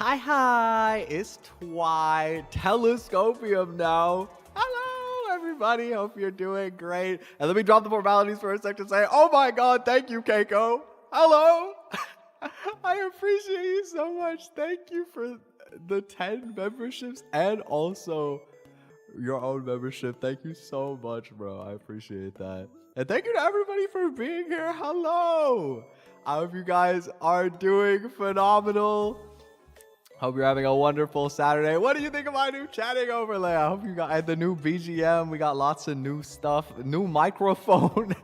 Hi, it's Twi Telescopium now. Hello, everybody. Hope you're doing great. And let me drop the formalities for a sec to say, oh my God, thank you, Keiko. Hello. I appreciate you so much. Thank you for the 10 memberships and also your own membership. Thank you so much, bro. I appreciate that. And thank you to everybody for being here. Hello. I hope you guys are doing phenomenal. Hope you're having a wonderful Saturday. What do you think of my new chatting overlay? I hope you got the new BGM. We got lots of new stuff, new microphone,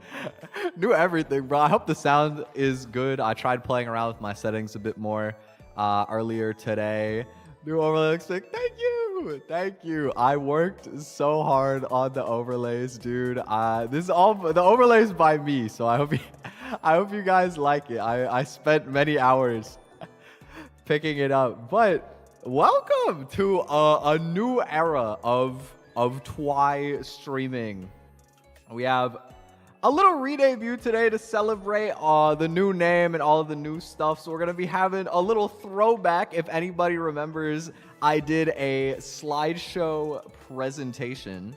new everything, bro. I hope the sound is good. I tried playing around with my settings a bit more earlier today. New overlay looks like, thank you. Thank you. I worked so hard on the overlays, dude. This is all the overlays by me, so I hope you guys like it. I spent many hours picking it up, but welcome to a new era of Twi streaming. We have a little re-debut today to celebrate the new name and all of the new stuff. So we're gonna be having a little throwback. If anybody remembers, I did a slideshow presentation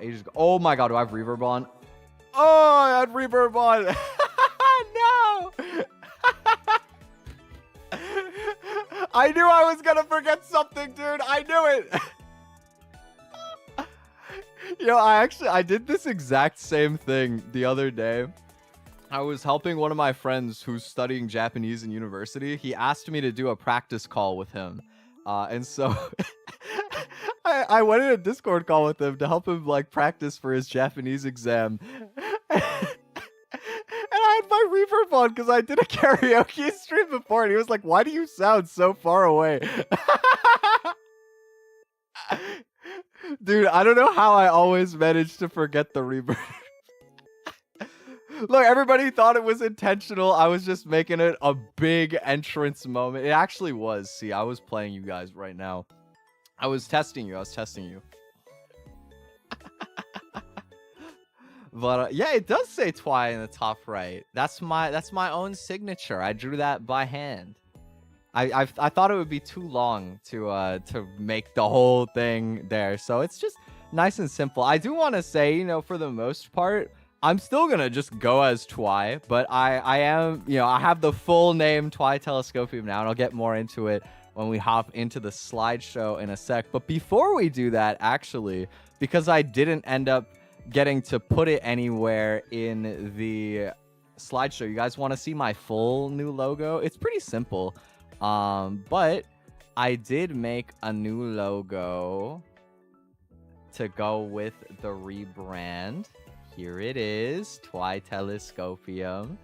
ages ago. Oh my God, do I have reverb on? Oh, I had reverb on. No. I knew I was gonna forget something, dude. I knew it. I did this exact same thing the other day. I was helping one of my friends who's studying Japanese in university. He asked me to do a practice call with him. And so I went in a Discord call with him to help him like practice for his Japanese exam. I had my reverb on because I did a karaoke stream before, and he was like, why do you sound so far away? Dude, I don't know how I always managed to forget the reverb. Look, everybody thought it was intentional. I was just making it a big entrance moment. It actually was. See, I was playing you guys right now. I was testing you. But yeah, it does say Twi in the top right. That's my own signature. I drew that by hand. I thought it would be too long to make the whole thing there. So it's just nice and simple. I do want to say, you know, for the most part, I'm still gonna just go as Twi, but I am, you know, I have the full name Twi Telescopium now, and I'll get more into it when we hop into the slideshow in a sec. But before we do that, actually, because I didn't end up getting to put it anywhere in the slideshow, you guys want to see my full new logo? It's pretty simple, but I did make a new logo to go with the rebrand. Here it is, Twi Telescopium.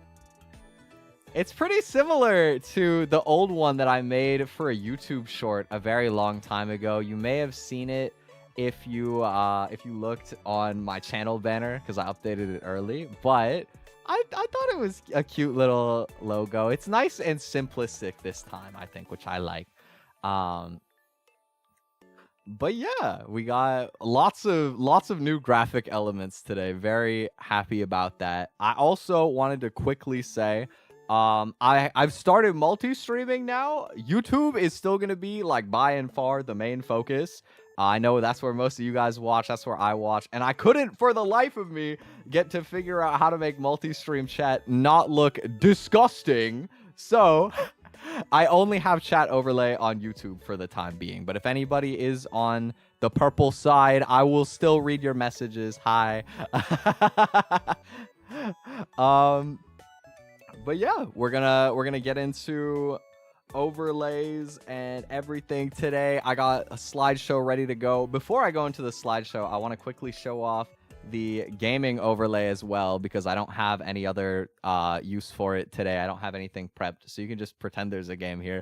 It's pretty similar to the old one that I made for a YouTube short a very long time ago. You may have seen it if you looked on my channel banner, because I updated it early. But I thought it was a cute little logo. It's nice and simplistic this time, I think, which I like. But yeah, we got lots of new graphic elements today. Very happy about that. I also wanted to quickly say, I've started multi-streaming now. YouTube is still gonna be like by and far the main focus. I know that's where most of you guys watch. That's where I watch. And I couldn't, for the life of me, get to figure out how to make multi-stream chat not look disgusting. So I only have chat overlay on YouTube for the time being. But if anybody is on the purple side, I will still read your messages. Hi. But yeah, we're gonna get into overlays and everything today. I got a slideshow ready to go. Before I go into the slideshow, I want to quickly show off the gaming overlay as well, because I don't have any other use for it today. I don't have anything prepped, so you can just pretend there's a game here.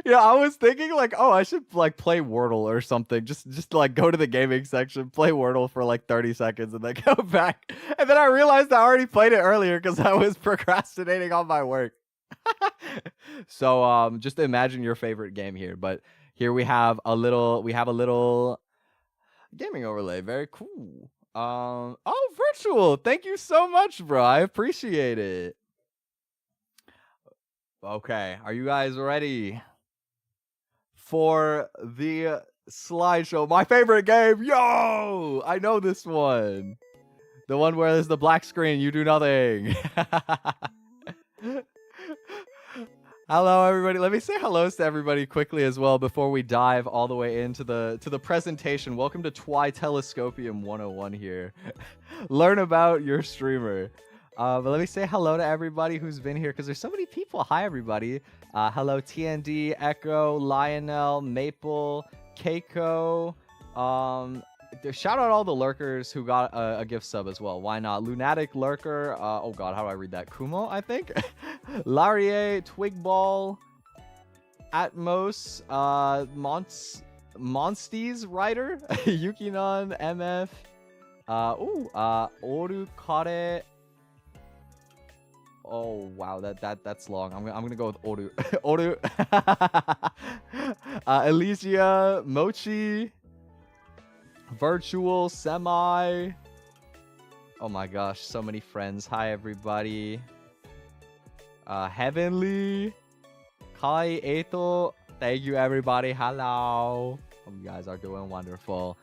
Yeah, I was thinking like, oh, I should like play Wordle or something. Just like go to the gaming section, play Wordle for like 30 seconds, and then go back. And then I realized I already played it earlier because I was procrastinating on my work. So just imagine your favorite game here. But here we have a little gaming overlay. Very cool. Oh, virtual. Thank you so much, bro. I appreciate it. Okay, are you guys ready? for the slideshow. My favorite game. Yo! I know this one. The one where there's the black screen, you do nothing. Hello, everybody. Let me say hellos to everybody quickly as well before we dive all the way into the presentation. Welcome to Twi Telescopium 101 here. Learn about your streamer. But let me say hello to everybody who's been here because there's so many people. Hi, everybody. Hello, TND, Echo, Lionel, Maple, Keiko. Shout out all the lurkers who got a gift sub as well. Why not? Lunatic Lurker. Oh god, how do I read that? Kumo, I think. Larie, Twigball, Atmos, Monsties Rider, Yukinon, MF. Oru Kare. Oh wow, that's long. I'm gonna go with Oru. Oru. Elysia, Mochi. Virtual Semi. Oh my gosh, so many friends. Hi everybody. Heavenly, Kai Eto. Thank you everybody. Hello. Hope you guys are doing wonderful.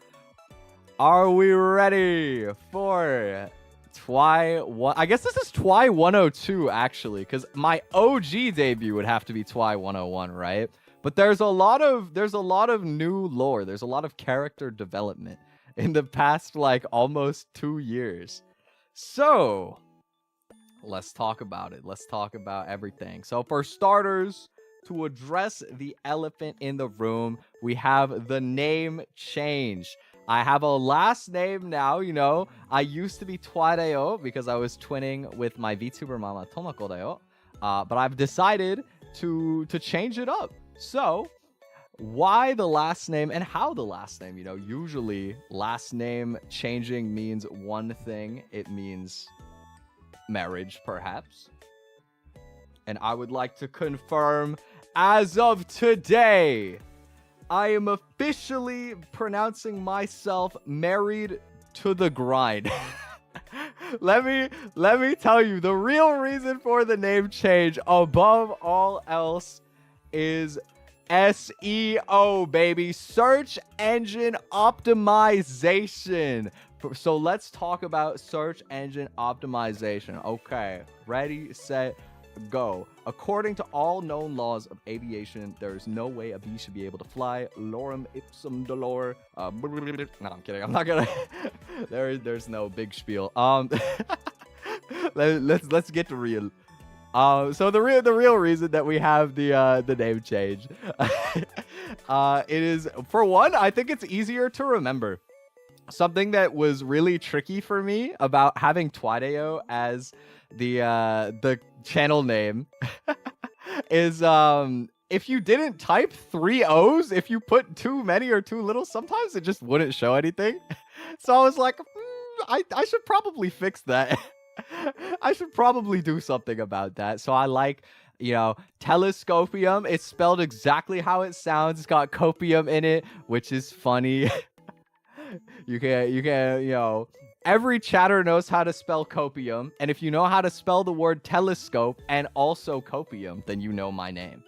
Are we ready for Twi 1? I guess this is Twi 102 actually, because my OG debut would have to be Twi 101, right? But there's a lot of new lore. There's a lot of character development in the past like almost 2 years. So let's talk about it. Let's talk about everything. So for starters, to address the elephant in the room, we have the name change. I have a last name now, you know. I used to be Twi Dayo because I was twinning with my VTuber mama Tomako Dayo. But I've decided to change it up. So, why the last name and how the last name? You know, usually last name changing means one thing. It means marriage, perhaps. And I would like to confirm, as of today, I am officially pronouncing myself married to the grind. Let me tell you, the real reason for the name change, above all else, is SEO, baby. Search engine optimization. So let's talk about search engine optimization. Okay, ready, set, go. According to all known laws of aviation, there is no way a bee should be able to fly. Lorem ipsum dolor. No, I'm kidding. I'm not gonna. There's no big spiel. Let's get to real. So the real reason that we have the name change, it is, for one, I think it's easier to remember. Something that was really tricky for me about having Twidayo as the channel name is if you didn't type 3 O's, if you put too many or too little, sometimes it just wouldn't show anything. So I was like, I should probably fix that. I should probably do something about that. So I like, you know, Telescopium. It's spelled exactly how it sounds. It's got copium in it, which is funny. You can, you know, every chatter knows how to spell copium. And if you know how to spell the word telescope and also copium, then you know my name.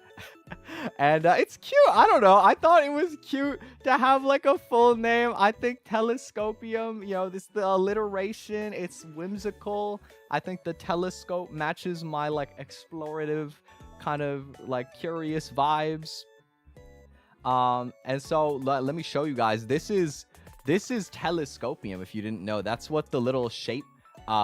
And it's cute. I don't know. I thought it was cute to have like a full name. I think Telescopium, you know, this the alliteration. It's whimsical. I think the telescope matches my like explorative kind of like curious vibes. And so let me show you guys. This is Telescopium. If you didn't know, that's what the little shape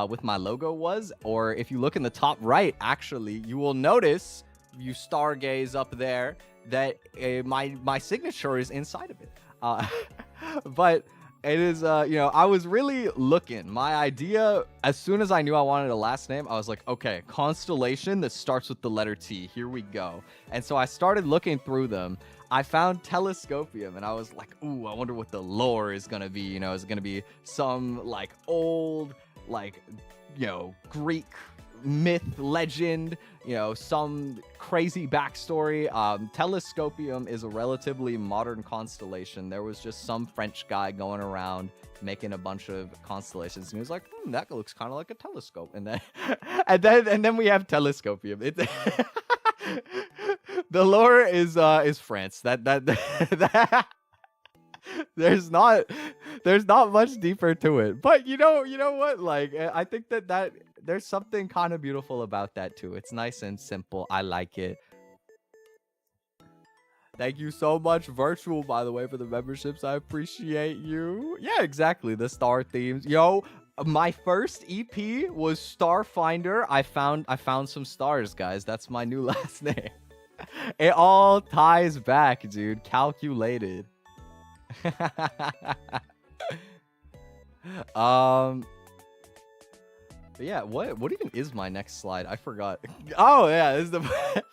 with my logo was. Or if you look in the top right, actually, you will notice, you stargaze up there, that my signature is inside of it. But it is, you know, I was really looking. My idea, as soon as I knew I wanted a last name, I was like, okay, constellation that starts with the letter T. Here we go. And so I started looking through them. I found Telescopium, and I was like, ooh, I wonder what the lore is going to be. You know, is it going to be some, like, old, like, you know, Greek myth, legend, you know, some crazy backstory? Telescopium is a relatively modern constellation. There was just some French guy going around making a bunch of constellations, and he was like, that looks kind of like a telescope. And then and then we have Telescopium. The lore is France. That there's not much deeper to it. But you know what? Like I think that there's something kind of beautiful about that too. It's nice and simple. I like it. Thank you so much, Virtual, by the way, for the memberships. I appreciate you. Yeah, exactly. The star themes. Yo, my first EP was Starfinder. I found some stars, guys. That's my new last name. It all ties back, dude. Calculated. But yeah, what even is my next slide? I forgot. Oh yeah, this is the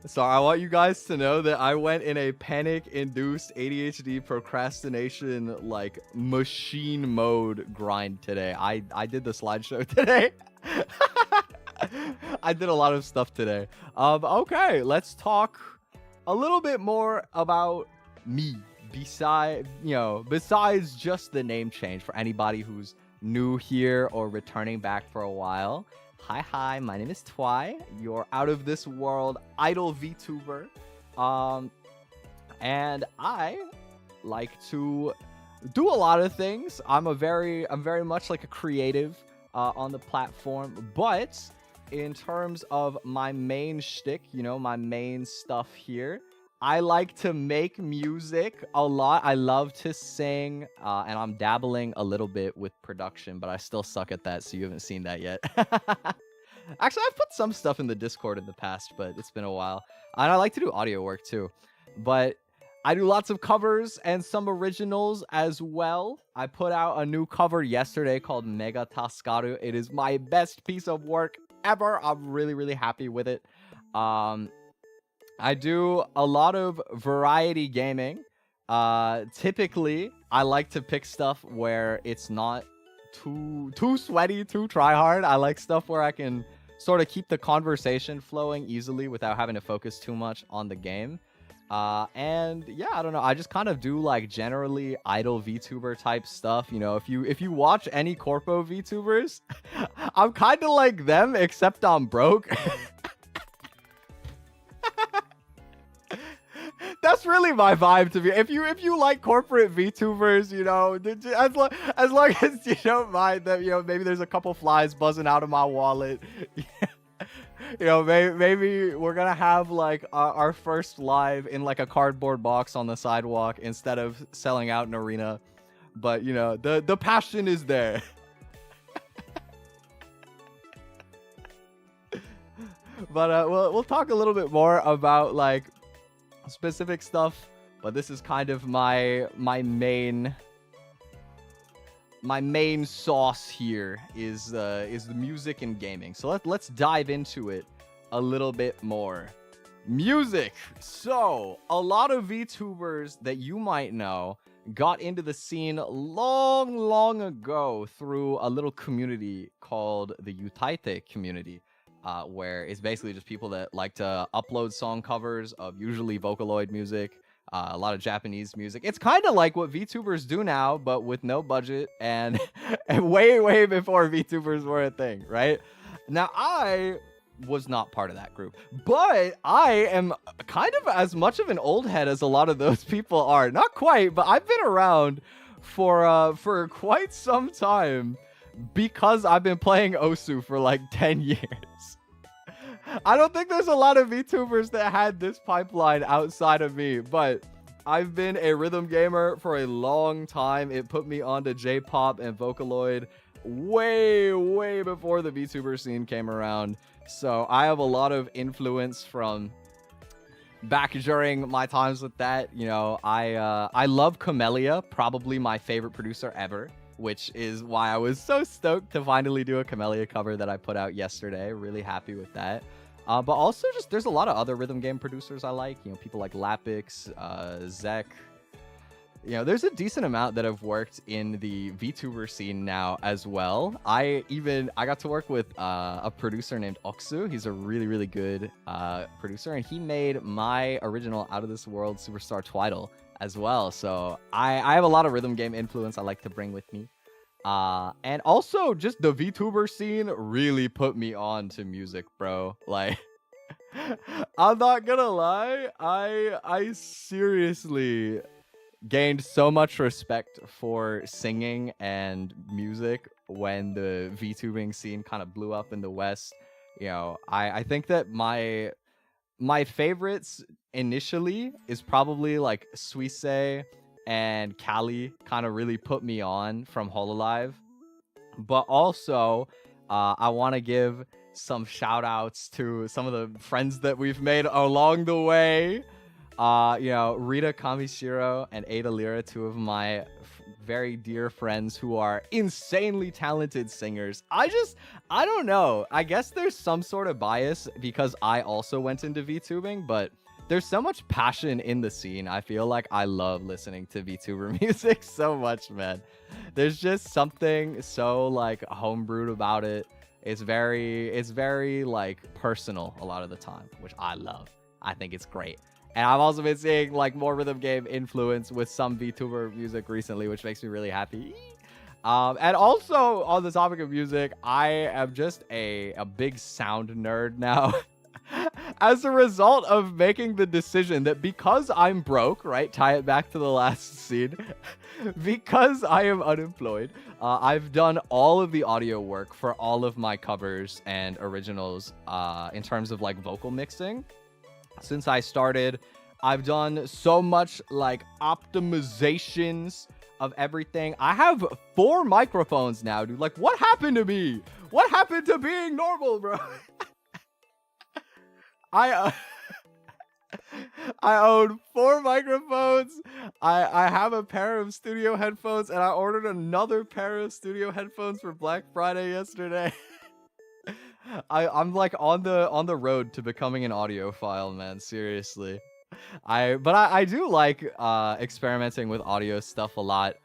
So I want you guys to know that I went in a panic-induced ADHD procrastination like machine mode grind today. I did the slideshow today. I did a lot of stuff today. Okay, let's talk a little bit more about me besides just the name change for anybody who's new here or returning back for a while. Hi, my name is Twi, your out of this world idol VTuber. And I like to do a lot of things. I'm very much like a creative on the platform, but in terms of my main shtick, my main stuff here, I like to make music a lot. I love to sing, and I'm dabbling a little bit with production, but I still suck at that, so you haven't seen that yet. Actually, I've put some stuff in the Discord in the past, but it's been a while. And I like to do audio work too. But I do lots of covers and some originals as well. I put out a new cover yesterday called Mega Taskaru. It is my best piece of work ever. I'm really, really happy with it. I do a lot of variety gaming. Typically, I like to pick stuff where it's not too sweaty, too try hard. I like stuff where I can sort of keep the conversation flowing easily without having to focus too much on the game. And yeah, I don't know. I just kind of do like generally idle VTuber type stuff. If you watch any corpo VTubers, I'm kind of like them, except I'm broke. That's really my vibe to be. If you like corporate VTubers, as long as you don't mind that, maybe there's a couple flies buzzing out of my wallet. Maybe we're gonna have like our first live in like a cardboard box on the sidewalk instead of selling out an arena. But the passion is there. But we'll talk a little bit more about like specific stuff, but this is kind of my main sauce here is the music and gaming. So let's dive into it a little bit more. Music. So a lot of VTubers that you might know got into the scene long ago through a little community called the Utaite community. Where it's basically just people that like to upload song covers of usually Vocaloid music, a lot of Japanese music. It's kind of like what VTubers do now, but with no budget and way before VTubers were a thing, right? Now, I was not part of that group, but I am kind of as much of an old head as a lot of those people are. Not quite, but I've been around for quite some time because I've been playing Osu for like 10 years. I don't think there's a lot of VTubers that had this pipeline outside of me, but I've been a rhythm gamer for a long time. It put me onto J-pop and Vocaloid way before the VTuber scene came around. So I have a lot of influence from back during my times with that. I love Camellia, probably my favorite producer ever, which is why I was so stoked to finally do a Camellia cover that I put out yesterday. Really happy with that. But also just there's a lot of other rhythm game producers I like. People like Lapix, Zek. There's a decent amount that have worked in the VTuber scene now as well. I got to work with a producer named Oksu. He's a really good producer, and he made my original Out of This World Superstar Twiddle as well. So I have a lot of rhythm game influence I like to bring with me. And also just the VTuber scene really put me on to music, bro. Like I'm not gonna lie. I seriously gained so much respect for singing and music when the VTubing scene kind of blew up in the West. You know, I think that my favorites initially is probably like Suisse and Cali kind of really put me on from Hololive. But also, I want to give some shout outs to some of the friends that we've made along the way. You know, Rita Kamishiro and Ada Lira, two of my very dear friends who are insanely talented singers. I don't know. I guess there's some sort of bias because I also went into VTubing, but there's so much passion in the scene. I feel like I love listening to VTuber music so much, man. There's just something so like homebrewed about it. It's very like personal a lot of the time, which I love. I think it's great. And I've also been seeing like more rhythm game influence with some VTuber music recently, which makes me really happy. And also on the topic of music, I am just a big sound nerd now. As a result of making the decision that because I'm broke, right? Tie it back to the last scene. Because I am unemployed, I've done all of the audio work for all of my covers and originals in terms of like vocal mixing. Since I started, I've done so much like optimizations of everything. I have 4 microphones now, dude. Like, what happened to me? What happened to being normal, bro? I own 4 microphones. I have a pair of studio headphones, and I ordered another pair of studio headphones for Black Friday yesterday. I'm like on the road to becoming an audiophile, man. Seriously. I do like experimenting with audio stuff a lot.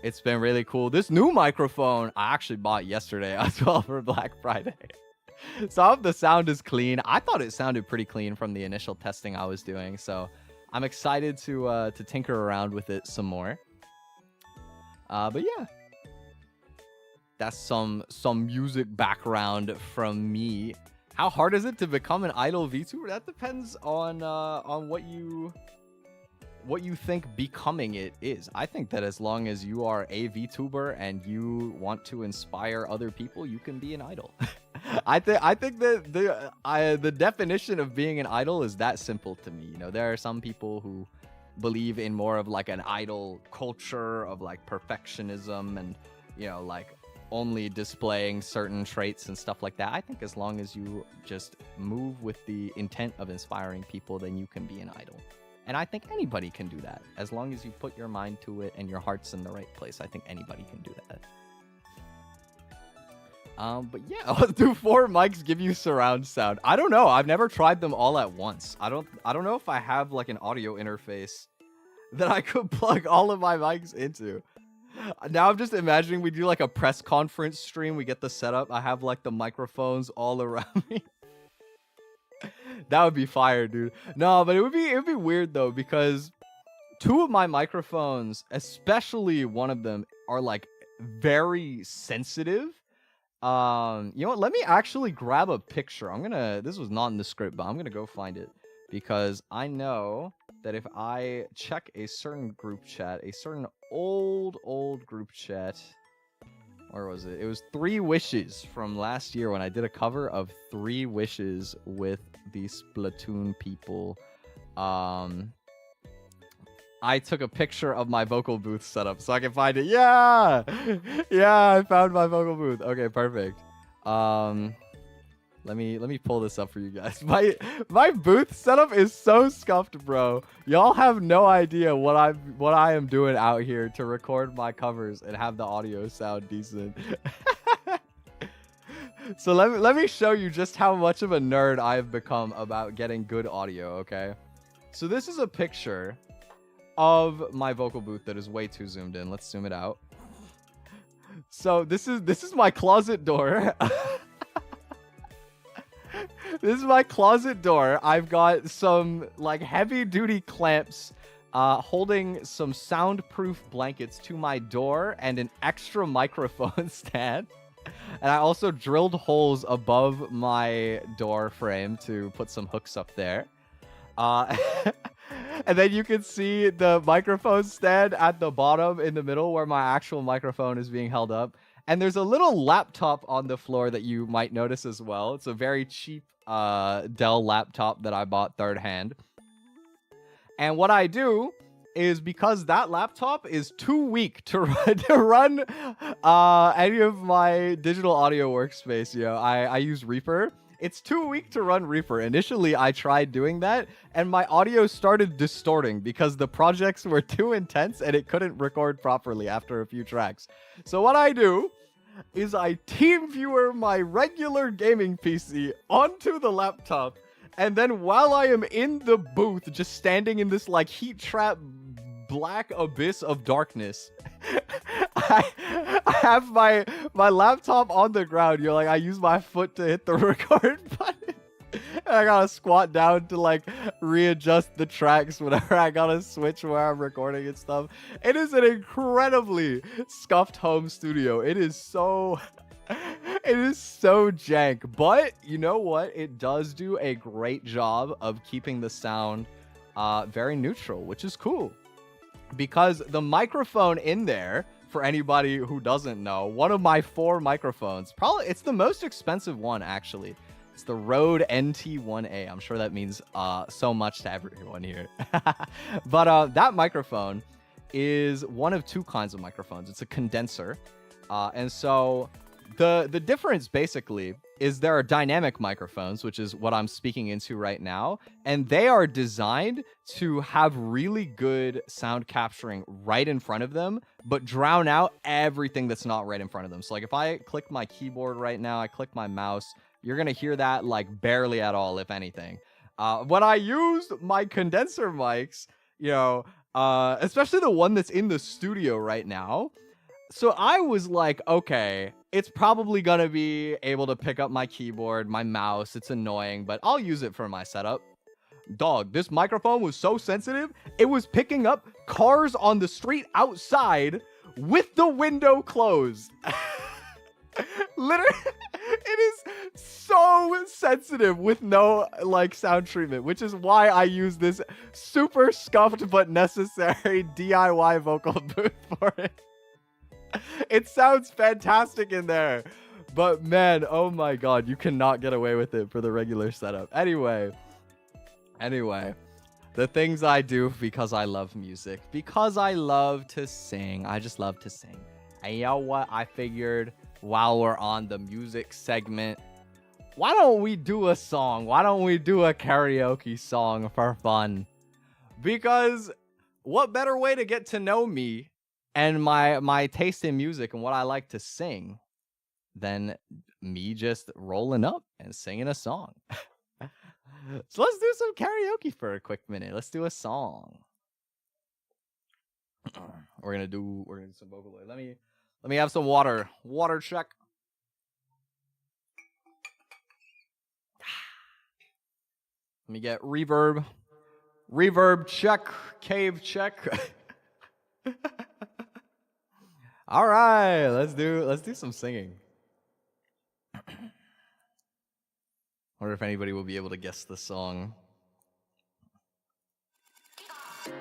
It's been really cool. This new microphone I actually bought yesterday as well for Black Friday. So I hope the sound is clean. I thought it sounded pretty clean from the initial testing I was doing. So I'm excited to tinker around with it some more. But yeah, that's some think background from me. How hard is it to become an idol VTuber? That depends on what you think becoming it is. I think that as long as you are a VTuber and you want to inspire other people, you can be an idol. I think that the definition of being an idol is that simple to me. You know, there are some people who believe in more of like an idol culture of like perfectionism and, you know, like only displaying certain traits and stuff like that. I think as long as you just move with the intent of inspiring people, then you can be an idol. And I think anybody can do that. As long as you put your mind to it and your heart's in the right place, I think anybody can do that. But yeah, do 4 mics give you surround sound? I don't know. I've never tried them all at once. I don't know if I have like an audio interface that I could plug all of my mics into. Now I'm just imagining we do like a press conference stream. We get the setup. I have like the microphones all around me. That would be fire, dude. No, but it would be weird though, because 2 of my microphones, especially one of them, are like very sensitive. You know what? Let me actually grab a picture. This was not in the script, but I'm gonna go find it because I know that if I check a certain group chat, a certain old group chat, where was it? It was 3 Wishes from last year when I did a cover of 3 Wishes with the Splatoon people. I took a picture of my vocal booth setup so I can find it. Yeah, I found my vocal booth. Okay, perfect. Let me pull this up for you guys. My booth setup is so scuffed, bro. Y'all have no idea what I am doing out here to record my covers and have the audio sound decent. So let me show you just how much of a nerd I've become about getting good audio, okay? So this is a picture of my vocal booth that is way too zoomed in. Let's zoom it out. So this is my closet door. This is my closet door. I've got some like heavy duty clamps holding some soundproof blankets to my door and an extra microphone stand. And I also drilled holes above my door frame to put some hooks up there. And then you can see the microphone stand at the bottom in the middle where my actual microphone is being held up. And there's a little laptop on the floor that you might notice as well. It's a very cheap Dell laptop that I bought third hand. And what I do is, because that laptop is too weak to run any of my digital audio workspace, I use Reaper. It's too weak to run Reaper. Initially, I tried doing that, and my audio started distorting because the projects were too intense and it couldn't record properly after a few tracks. So what I do is I TeamViewer my regular gaming PC onto the laptop, and then while I am in the booth, just standing in this like heat trap black abyss of darkness, I have my laptop on the ground. I use my foot to hit the record button. And I gotta squat down to like readjust the tracks whenever I gotta switch where I'm recording and stuff. It is an incredibly scuffed home studio. It is so jank. But you know what? It does do a great job of keeping the sound very neutral, which is cool. Because the microphone in there, for anybody who doesn't know, one of my 4 microphones, probably it's the most expensive one actually. It's the Rode NT1A. I'm sure that means so much to everyone here. But that microphone is one of 2 kinds of microphones. It's a condenser. And so the difference basically is there are dynamic microphones, which is what I'm speaking into right now. And they are designed to have really good sound capturing right in front of them, but drown out everything that's not right in front of them. So like if I click my keyboard right now, I click my mouse, you're going to hear that like barely at all, if anything. When I used my condenser mics, especially the one that's in the studio right now, so I was like, okay, it's probably going to be able to pick up my keyboard, my mouse. It's annoying, but I'll use it for my setup. Dog, this microphone was so sensitive, it was picking up cars on the street outside with the window closed. Literally, it is so sensitive with no like sound treatment, which is why I use this super scuffed but necessary DIY vocal booth for it. It sounds fantastic in there, but man, oh my god, you cannot get away with it for the regular setup. Anyway, the things I do because I love music, because I love to sing. I just love to sing. And you know what? I figured while we're on the music segment, why don't we do a song? Why don't we do a karaoke song for fun? Because what better way to get to know me and my taste in music and what I like to sing than me just rolling up and singing a song. So let's do some karaoke for a quick minute. Let's do a song. We're gonna do some vocal. Let me have some water. Water check. Let me get reverb. Reverb check. Cave check. All right, let's do some singing. Wonder if anybody will be able to guess the song.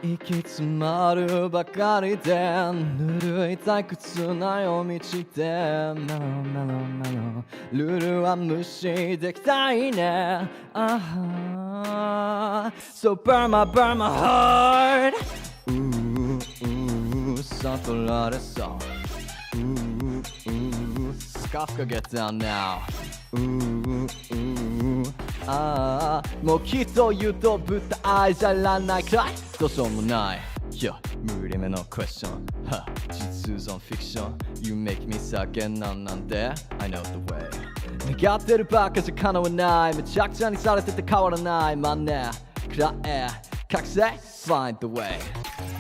行き詰まるばかりでぬるい退屈な夜道でメロメロメロルールは無視できたいね So burn my heart 悟られそう Skafka get down now もうきっと言うと舞台じゃらないくらいどうしようもない Yo 無理めのクエスチョン実存フィクション You make me 叫んなんで I know the way 願ってるばっかじゃ叶わないめちゃくちゃにされてて変わらないまねくらえ覚醒 Find the way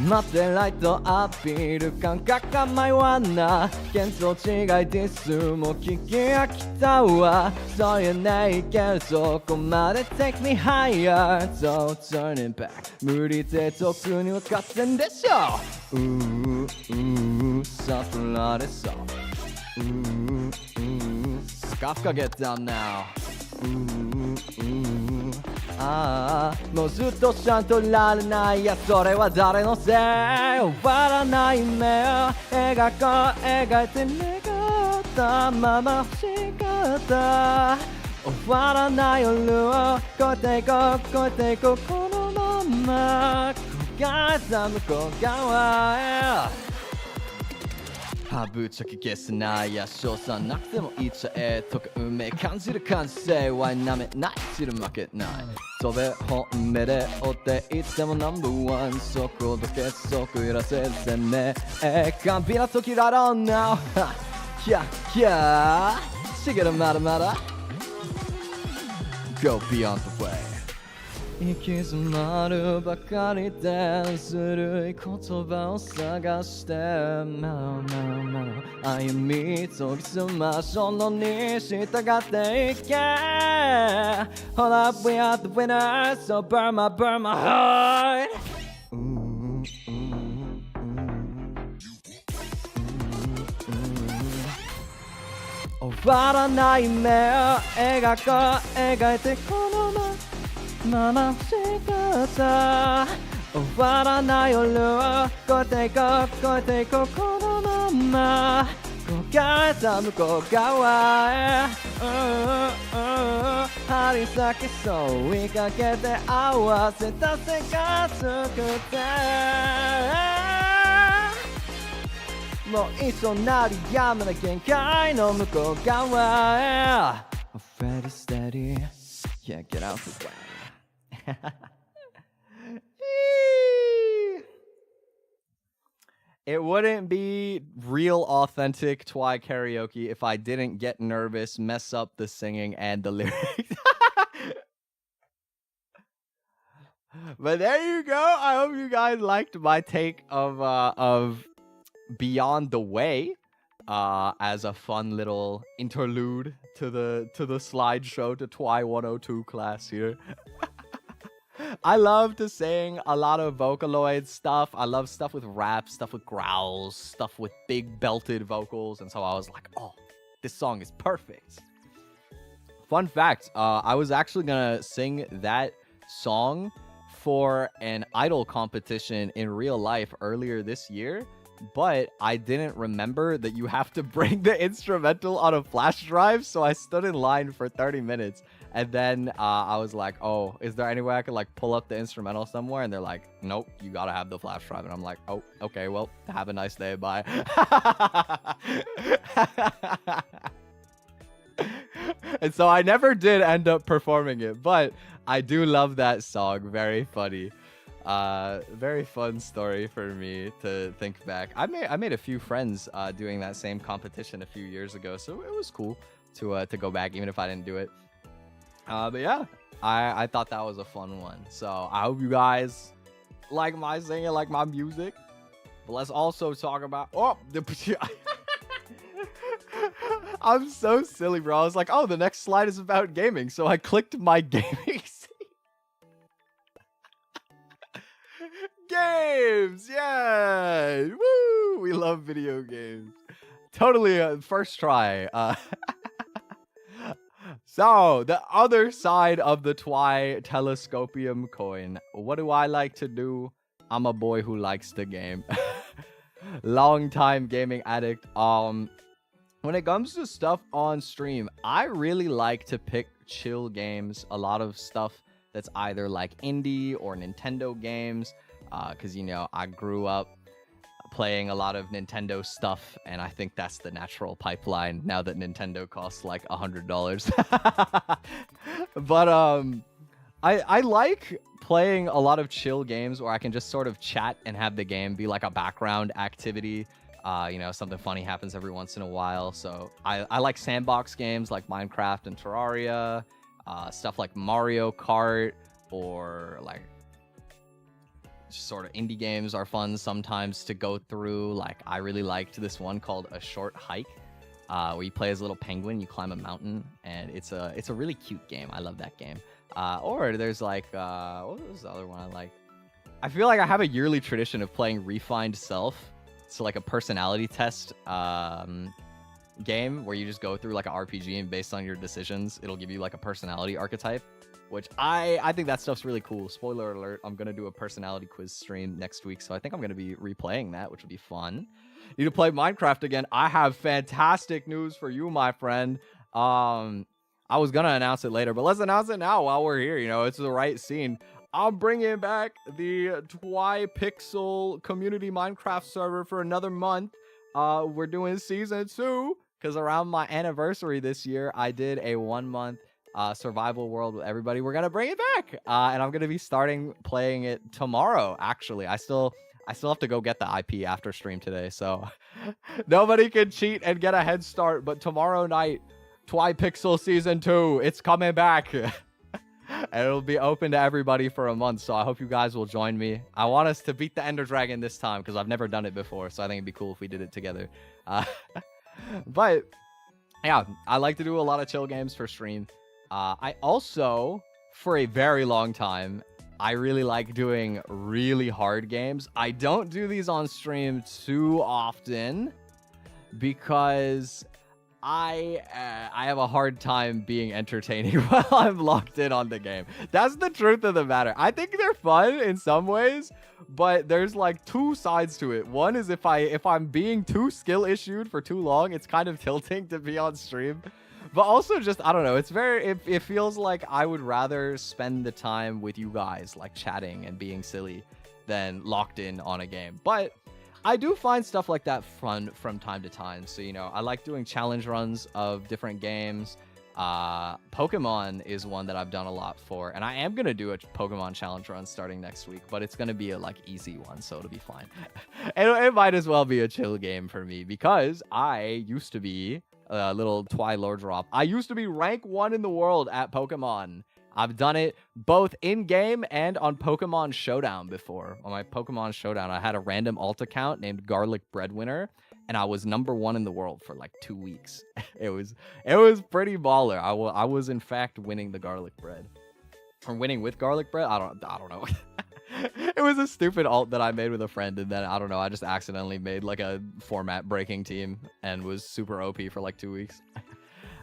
待ってライトアピール感覚が迷わな見当違いディスも聞き飽きたわそりゃねいけるそこまで Take me higher So turning back 無理で特に分かってんでしょ悟られそう Kafka, get down now.もうずっとちゃんとられない。いやそれは誰のせい。終わらない夢を描こう。描いて願ったまま欲しかった。終わらない夜を越えていこう越えていこう。このまま焦げた向こう側へ。ぶっちゃけ消せない。いや賞賛なくてもいっちゃえとか運命感じる感じ性はなめない。知る負けない。それ本命で追っていつでもナンバーワン。そこだけ即揺らせてね。完璧な時だろうな。キャッキャーしげるまだまだ Go beyond the way。行き詰まるばかりでずるい言葉を探して歩み研ぎ澄ましょのに従っていけ。 Hold up, we are the winners, so burn my heart。 終わらない夢を描こう。描いてこのまま欲しかった。終わらない夜を越えていこう越えていこう。このまま焦げた向こう側へ。張り裂けそう追いかけて合わせた生活くて。もういっそなりやめな限界の向こう側へ。Ready, steady, yeah, get out the way。It wouldn't be real authentic Twi karaoke if I didn't get nervous, mess up the singing and the lyrics. But there you go. I hope you guys liked my take of Beyond the Way as a fun little interlude to the slideshow to Twi 102 class here. I love to sing a lot of Vocaloid stuff. I love stuff with rap, stuff with growls, stuff with big belted vocals. And so I was like, oh, this song is perfect. Fun fact, I was actually gonna sing that song for an idol competition in real life earlier this year, but I didn't remember that you have to bring the instrumental on a flash drive, so I stood in line for 30 minutes. And then I was like, oh, is there any way I could like pull up the instrumental somewhere? And they're like, nope, you gotta have the flash drive. And I'm like, oh, okay, well, have a nice day, bye. And so I never did end up performing it, but I do love that song. Very funny. Very fun story for me to think back. I made a few friends doing that same competition a few years ago, so it was cool to go back, even if I didn't do it. But yeah, I thought that was a fun one. So I hope you guys like my singing, like my music. But let's also talk about... Oh, I'm so silly, bro. I was like, oh, the next slide is about gaming. So I clicked my gaming games! Yeah! Woo! We love video games. Totally first try. So, the other side of the Twi Telescopium coin. What do I like to do? I'm a boy who likes the game. Long time gaming addict. When it comes to stuff on stream, I really like to pick chill games. A lot of stuff that's either like indie or Nintendo games. Because, you know, I grew up playing a lot of Nintendo stuff, and I think that's the natural pipeline now that Nintendo costs like $100. But I like playing a lot of chill games where I can just sort of chat and have the game be like a background activity. You know, something funny happens every once in a while. So I like sandbox games like Minecraft and Terraria, stuff like Mario Kart, or like sort of indie games are fun sometimes to go through. Like I really liked this one called A Short Hike, where you play as a little penguin, you climb a mountain, and it's a really cute game. I love that game. Or there's like what was the other one I like? I feel like I have a yearly tradition of playing Refined Self. It's like a personality test game where you just go through like an RPG, and based on your decisions, it'll give you like a personality archetype, which I think that stuff's really cool. Spoiler alert, I'm going to do a personality quiz stream next week, so I think I'm going to be replaying that, which will be fun. Need to play Minecraft again. I have fantastic news for you, my friend. I was going to announce it later, but let's announce it now while we're here. You know, it's the right scene. I'm bringing back the Twi Pixel community Minecraft server for another month. We're doing season 2 because around my anniversary this year, I did a 1-month survival world with everybody. We're gonna bring it back, and I'm gonna be starting playing it tomorrow. Actually, I still have to go get the IP after stream today, so nobody can cheat and get a head start. But tomorrow night, Twi Pixel season 2, it's coming back. And it'll be open to everybody for a month, so I hope you guys will join me. I want us to beat the Ender Dragon this time, because I've never done it before, so I think it'd be cool if we did it together. But, yeah, I like to do a lot of chill games for stream. I also, for a very long time, I really like doing really hard games. I don't do these on stream too often, because I have a hard time being entertaining while I'm locked in on the game. That's the truth of the matter. I think they're fun in some ways, but there's like 2 sides to it. One is if I'm being too skill issued for too long, it's kind of tilting to be on stream. But also just, I don't know, it feels like I would rather spend the time with you guys, like chatting and being silly, than locked in on a game. But I do find stuff like that fun from time to time. So, you know, I like doing challenge runs of different games. Pokemon is one that I've done a lot for, and I am going to do a Pokemon challenge run starting next week, but it's going to be a like easy one, so it'll be fine. It might as well be a chill game for me, because I used to be a little Twi lore drop. I used to be rank 1 in the world at Pokemon. I've done it both in-game and on Pokemon Showdown before. On my Pokemon Showdown, I had a random alt account named Garlic Breadwinner, and I was #1 in the world for like 2 weeks. It was pretty baller. I was in fact winning the garlic bread. Or winning with garlic bread? I don't know. It was a stupid alt that I made with a friend, and then I don't know, I just accidentally made like a format breaking team and was super OP for like 2 weeks.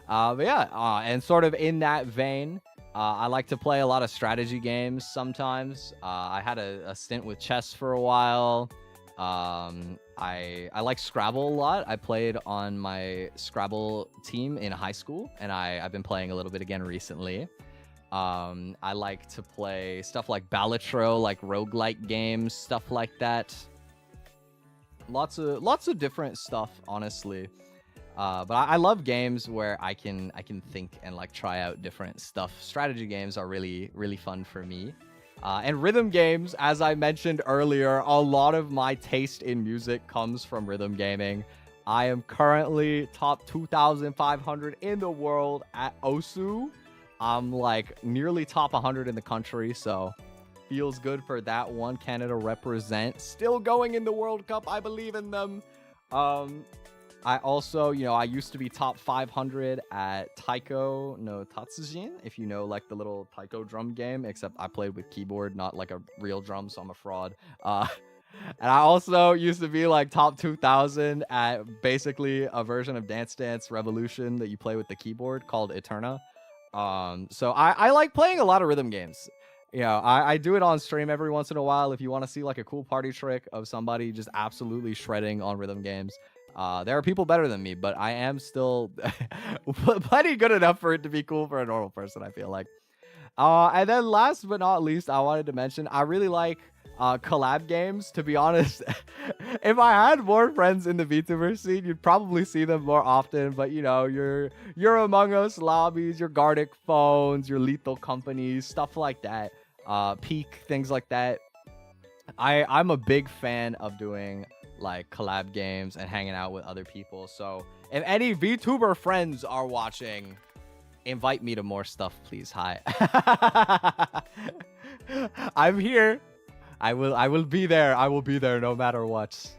But yeah, and sort of in that vein, I like to play a lot of strategy games sometimes. I had a stint with chess for a while. I like Scrabble a lot. I played on my Scrabble team in high school, and I've been playing a little bit again recently. I like to play stuff like Balatro, like roguelike games, stuff like that. Lots of different stuff, honestly. But I love games where I can think and like try out different stuff. Strategy games are really, really fun for me. And rhythm games, as I mentioned earlier, a lot of my taste in music comes from rhythm gaming. I am currently top 2,500 in the world at Osu. I'm like nearly top 100 in the country, so feels good for that one. Canada represent. Still going in the World Cup. I believe in them. I also, you know, I used to be top 500 at Taiko no Tatsujin, if you know, like the little taiko drum game, except I played with keyboard, not like a real drum, so I'm a fraud. And I also used to be like top 2,000 at basically a version of Dance Dance Revolution that you play with the keyboard called Eterna. So I like playing a lot of rhythm games. You know, I do it on stream every once in a while. If you want to see like a cool party trick of somebody just absolutely shredding on rhythm games, there are people better than me, but I am still plenty good enough for it to be cool for a normal person, I feel like. And then last but not least, I wanted to mention, I really like collab games. To be honest, if I had more friends in the VTuber scene, you'd probably see them more often. But you know, your Among Us lobbies, your Gardic phones, your Lethal Companies, stuff like that, Peak, things like that. I'm a big fan of doing like collab games and hanging out with other people. So if any VTuber friends are watching, invite me to more stuff, please. Hi. I'm here. I will be there. I will be there no matter what.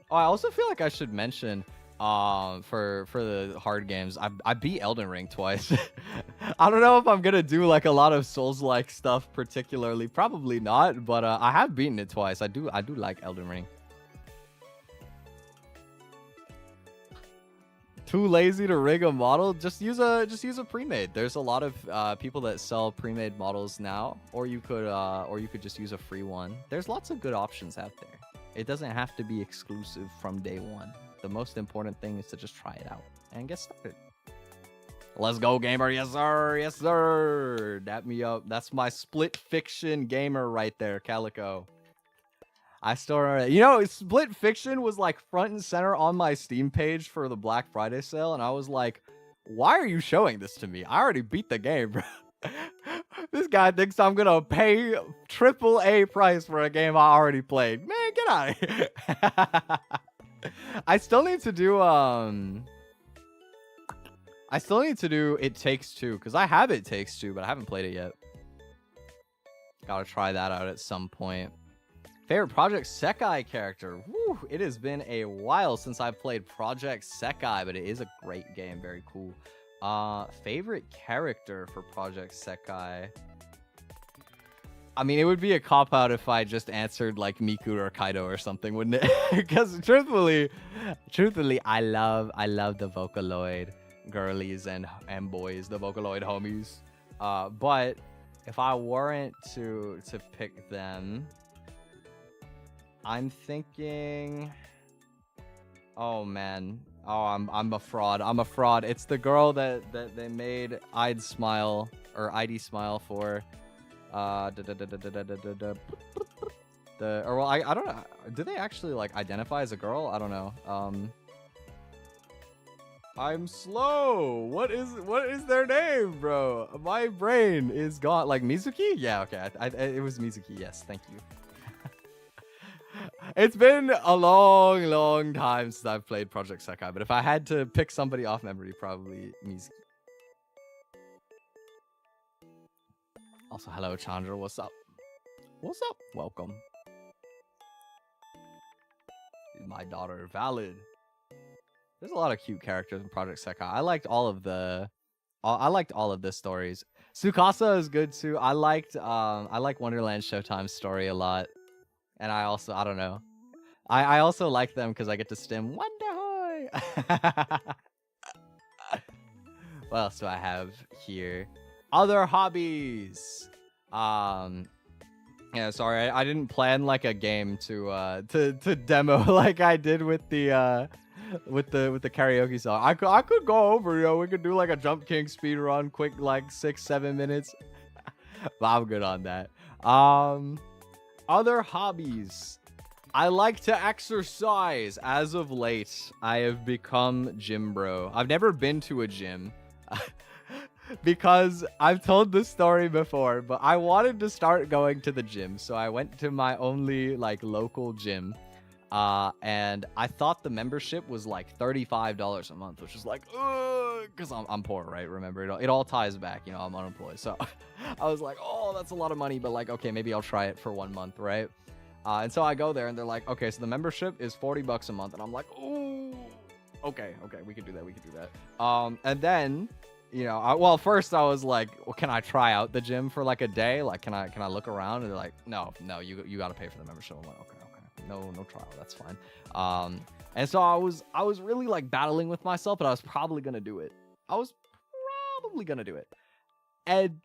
Oh, I also feel like I should mention for the hard games, I beat Elden Ring twice. I don't know if I'm gonna do like a lot of Souls-like stuff particularly. Probably not, but I have beaten it twice. I do like Elden Ring. Too lazy to rig a model? Just use a pre-made. There's a lot of people that sell pre-made models now, or you could just use a free one. There's lots of good options out there. It doesn't have to be exclusive from day one. The most important thing is to just try it out and get started. Let's go, gamer. Yes, sir. Yes, sir. Dap me up. That's my split fiction gamer right there, Calico. I still remember, you know, Split Fiction was like front and center on my Steam page for the Black Friday sale, and I was like, why are you showing this to me? I already beat the game, bro. This guy thinks I'm gonna pay AAA price for a game I already played. Man, get out of here. I still need to do It Takes Two, because I have It Takes Two, but I haven't played it yet. Gotta try that out at some point. Favorite Project Sekai character. Woo, it has been a while since I've played Project Sekai, but it is a great game. Very cool. Favorite character for Project Sekai. I mean, it would be a cop-out if I just answered like Miku or Kaido or something, wouldn't it? Because truthfully, I love the Vocaloid girlies and boys, the Vocaloid homies. But if I weren't to pick them, I'm thinking, oh man, I'm a fraud. I'm a fraud. It's the girl that they made ID Smile for. I don't know. Do they actually like identify as a girl? I don't know. I'm slow. What is their name, bro? My brain is gone. Like Mizuki? Yeah, okay. It was Mizuki. Yes, thank you. It's been a long time since I've played Project Sekai, but if I had to pick somebody off memory, probably Mizuki. Also, hello, Chandra. What's up? What's up? Welcome. My daughter, Valid. There's a lot of cute characters in Project Sekai. I liked all of the stories. Tsukasa is good too. I like Wonderland Showtime's story a lot. And I don't know. I also like them because I get to stim Wonderhoy. What else do I have here? Other hobbies. Yeah, sorry, I didn't plan like a game to demo like I did with the karaoke song. I could go over, you know, we could do like a Jump King speed run, quick, like 6-7 minutes. But I'm good on that. Other hobbies. I like to exercise. As of late, I have become gym bro. I've never been to a gym because I've told this story before, but I wanted to start going to the gym. So I went to my only like local gym. And I thought the membership was like $35 a month, which is like, because I'm poor, right? Remember, it all ties back, you know, I'm unemployed. So I was like, oh, that's a lot of money, but like, okay, maybe I'll try it for 1 month, right? And so I go there and they're like, okay, so the membership is $40 a month. And I'm like, oh, okay, we could do that. And then, you know, first I was like, well, can I try out the gym for like a day? Like, can I look around? And they're like, no, you got to pay for the membership. I'm like, okay. No trial, that's fine. And so I was really like battling with myself, but I was probably gonna do it. And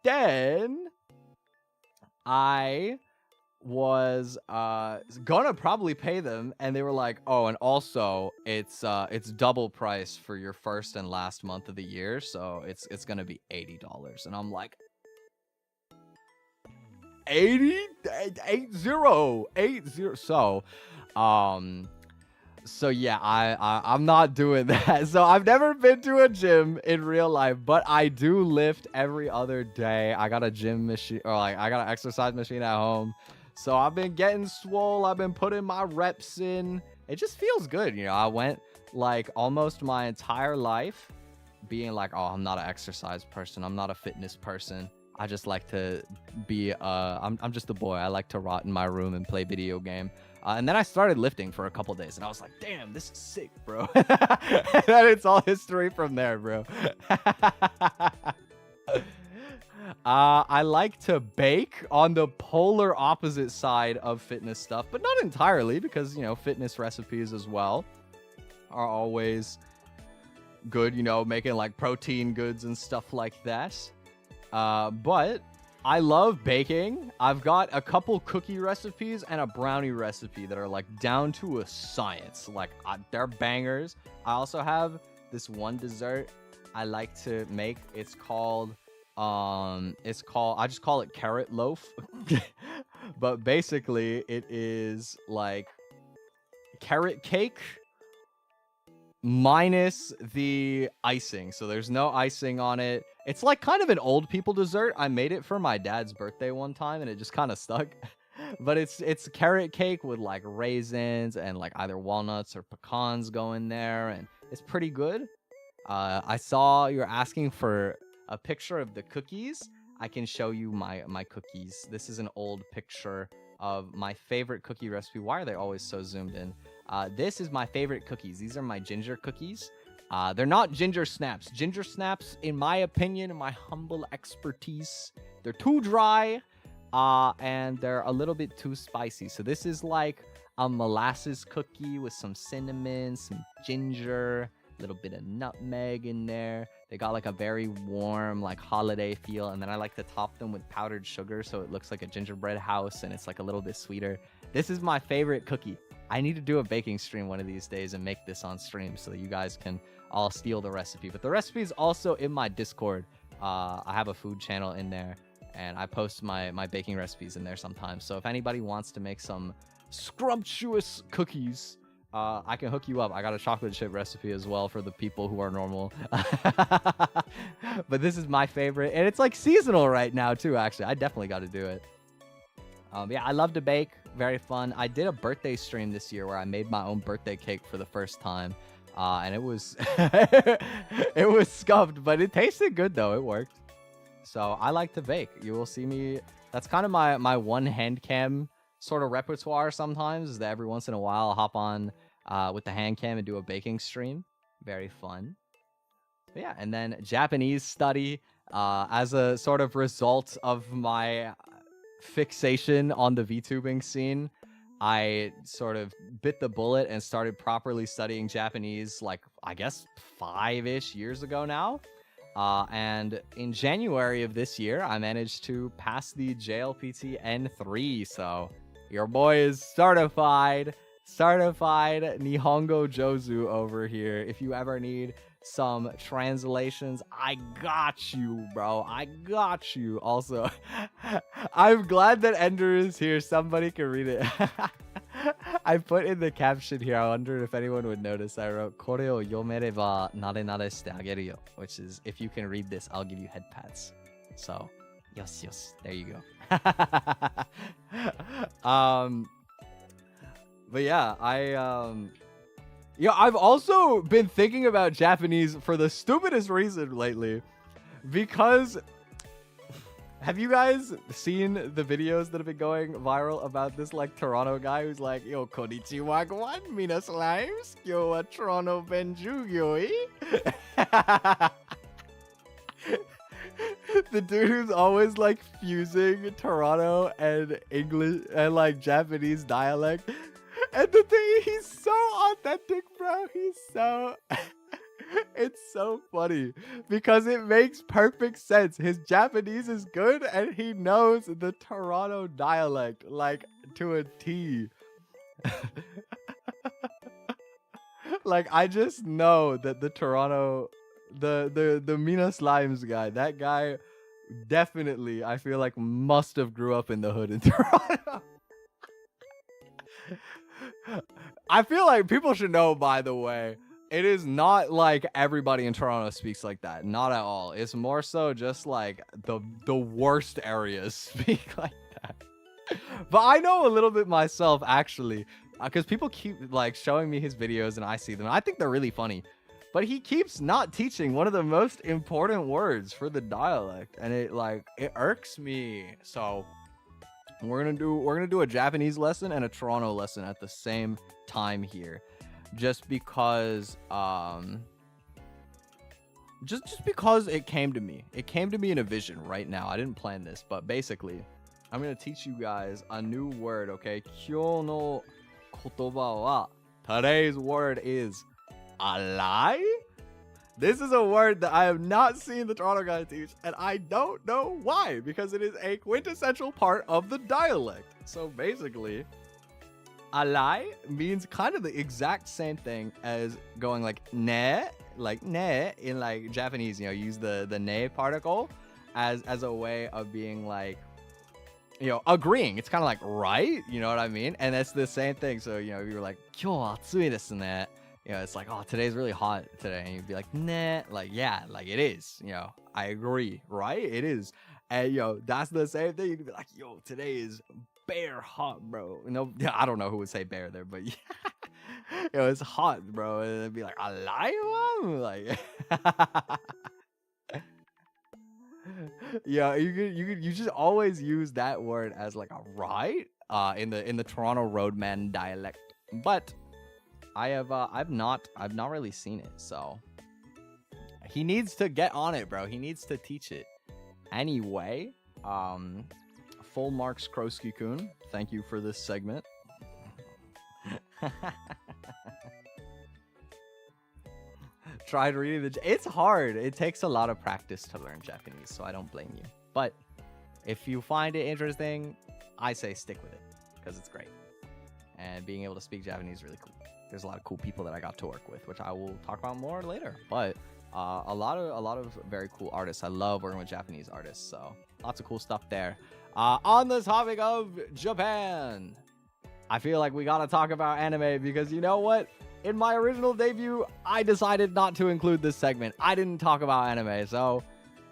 then I was gonna probably pay them, and they were like, oh, and also it's double price for your first and last month of the year, so it's gonna be $80. And I'm like, 80. So yeah, I'm not doing that. So I've never been to a gym in real life, but I do lift every other day. I got a gym machine, or like I got an exercise machine at home. So I've been getting swole. I've been putting my reps in. It just feels good, you know. I went like almost my entire life being like, oh, I'm not an exercise person. I'm not a fitness person. I just like to be, I'm just a boy. I like to rot in my room and play video game. And then I started lifting for a couple days, and I was like, damn, this is sick, bro. And then it's all history from there, bro. I like to bake, on the polar opposite side of fitness stuff, but not entirely, because, you know, fitness recipes as well are always good, you know, making like protein goods and stuff like that. But I love baking. I've got a couple cookie recipes and a brownie recipe that are like down to a science. Like they're bangers. I also have this one dessert I like to make. It's called I just call it carrot loaf. But basically it is like carrot cake minus the icing. So there's no icing on it. It's like kind of an old people dessert. I made it for my dad's birthday one time and it just kind of stuck. But it's carrot cake with like raisins and like either walnuts or pecans go in there, and it's pretty good. I saw you're asking for a picture of the cookies. I can show you my cookies. This is an old picture of my favorite cookie recipe. Why are they always so zoomed in? This is my favorite cookies. These are my ginger cookies. They're not ginger snaps. Ginger snaps, in my opinion, in my humble expertise, they're too dry, and they're a little bit too spicy. So this is like a molasses cookie with some cinnamon, some ginger, a little bit of nutmeg in there. They got like a very warm, like holiday feel. And then I like to top them with powdered sugar so it looks like a gingerbread house and it's like a little bit sweeter. This is my favorite cookie. I need to do a baking stream one of these days and make this on stream so that you guys can all steal the recipe. But the recipe is also in my Discord. I have a food channel in there and I post my baking recipes in there sometimes. So if anybody wants to make some scrumptious cookies, I can hook you up. I got a chocolate chip recipe as well for the people who are normal. But this is my favorite. And it's like seasonal right now too, actually. I definitely got to do it. Yeah, I love to bake. Very fun. I did a birthday stream this year where I made my own birthday cake for the first time. And it was it was scuffed, but it tasted good though. It worked. So I like to bake. You will see me. That's kind of my one hand cam sort of repertoire sometimes, is that every once in a while I'll hop on with the hand cam and do a baking stream. Very fun. But yeah, and then Japanese study as a sort of result of my fixation on the VTubing scene. I sort of bit the bullet and started properly studying Japanese, like, I guess 5-ish years ago now. And in January of this year, I managed to pass the JLPT N3. So your boy is certified Nihongo Jozu over here. If you ever need some translations, I got you, bro. I got you. Also, I'm glad that Ender is here. Somebody can read it. I put in the caption here. I wondered if anyone would notice. I wrote "Kore o yomereba nare nare shite ageru yo," which is, if you can read this, I'll give you head pats. So, yos. There you go. But yeah, I've also been thinking about Japanese for the stupidest reason lately, because have you guys seen the videos that have been going viral about this like Toronto guy who's like, yo, konnichiwa gwan, mina slimes, yo wa Toronto benjugyoi? The dude who's always like fusing Toronto and English and like Japanese dialect. And the thing, he's so authentic, bro. He's so... It's so funny because it makes perfect sense. His Japanese is good and he knows the Toronto dialect like to a T. Like, I just know that the Toronto, the Mina Slimes guy, that guy definitely, I feel like, must have grew up in the hood in Toronto. I feel like people should know, by the way, it is not like everybody in Toronto speaks like that. Not at all. It's more so just like the worst areas speak like that. But I know a little bit myself, actually, because people keep like showing me his videos and I see them. I think they're really funny. But he keeps not teaching one of the most important words for the dialect, and it irks me. So we're gonna do a Japanese lesson and a Toronto lesson at the same time here, just because just because it came to me. It came to me in a vision right now. I didn't plan this, but basically, I'm gonna teach you guys a new word. Okay, Kyou no kotoba wa, today's word is alai. This is a word that I have not seen the Toronto guy teach, and I don't know why, because it is a quintessential part of the dialect. So basically, alai means kind of the exact same thing as going like ne in like Japanese, you know, use the ne particle as a way of being like, you know, agreeing. It's kind of like right, you know what I mean? And that's the same thing. So, you know, if you were like, "Kyou wa atsui desu ne," you know, it's like, "Oh, today's really hot today," and you'd be like, "Ne," like, yeah, like it is. You know, I agree, right? It is. And yo, that's the same thing. You could be like, "Yo, today is bear hot, bro." No, yeah, I don't know who would say bear there, but yeah, yo, it's hot, bro. And it'd be like, "Alai wa?" Like. Yeah, you just always use that word as like a right in the Toronto roadman dialect. But I've not really seen it, so he needs to get on it, bro. He needs to teach it. Anyway, full marks Krosky-kun. Thank you for this segment. Tried reading it's hard. It takes a lot of practice to learn Japanese, so I don't blame you. But if you find it interesting, I say stick with it because it's great. And being able to speak Japanese is really cool. There's a lot of cool people that I got to work with, which I will talk about more later. But a lot of very cool artists. I love working with Japanese artists, so lots of cool stuff there. On the topic of Japan, I feel like we gotta talk about anime because you know what? In my original debut, I decided not to include this segment. I didn't talk about anime, so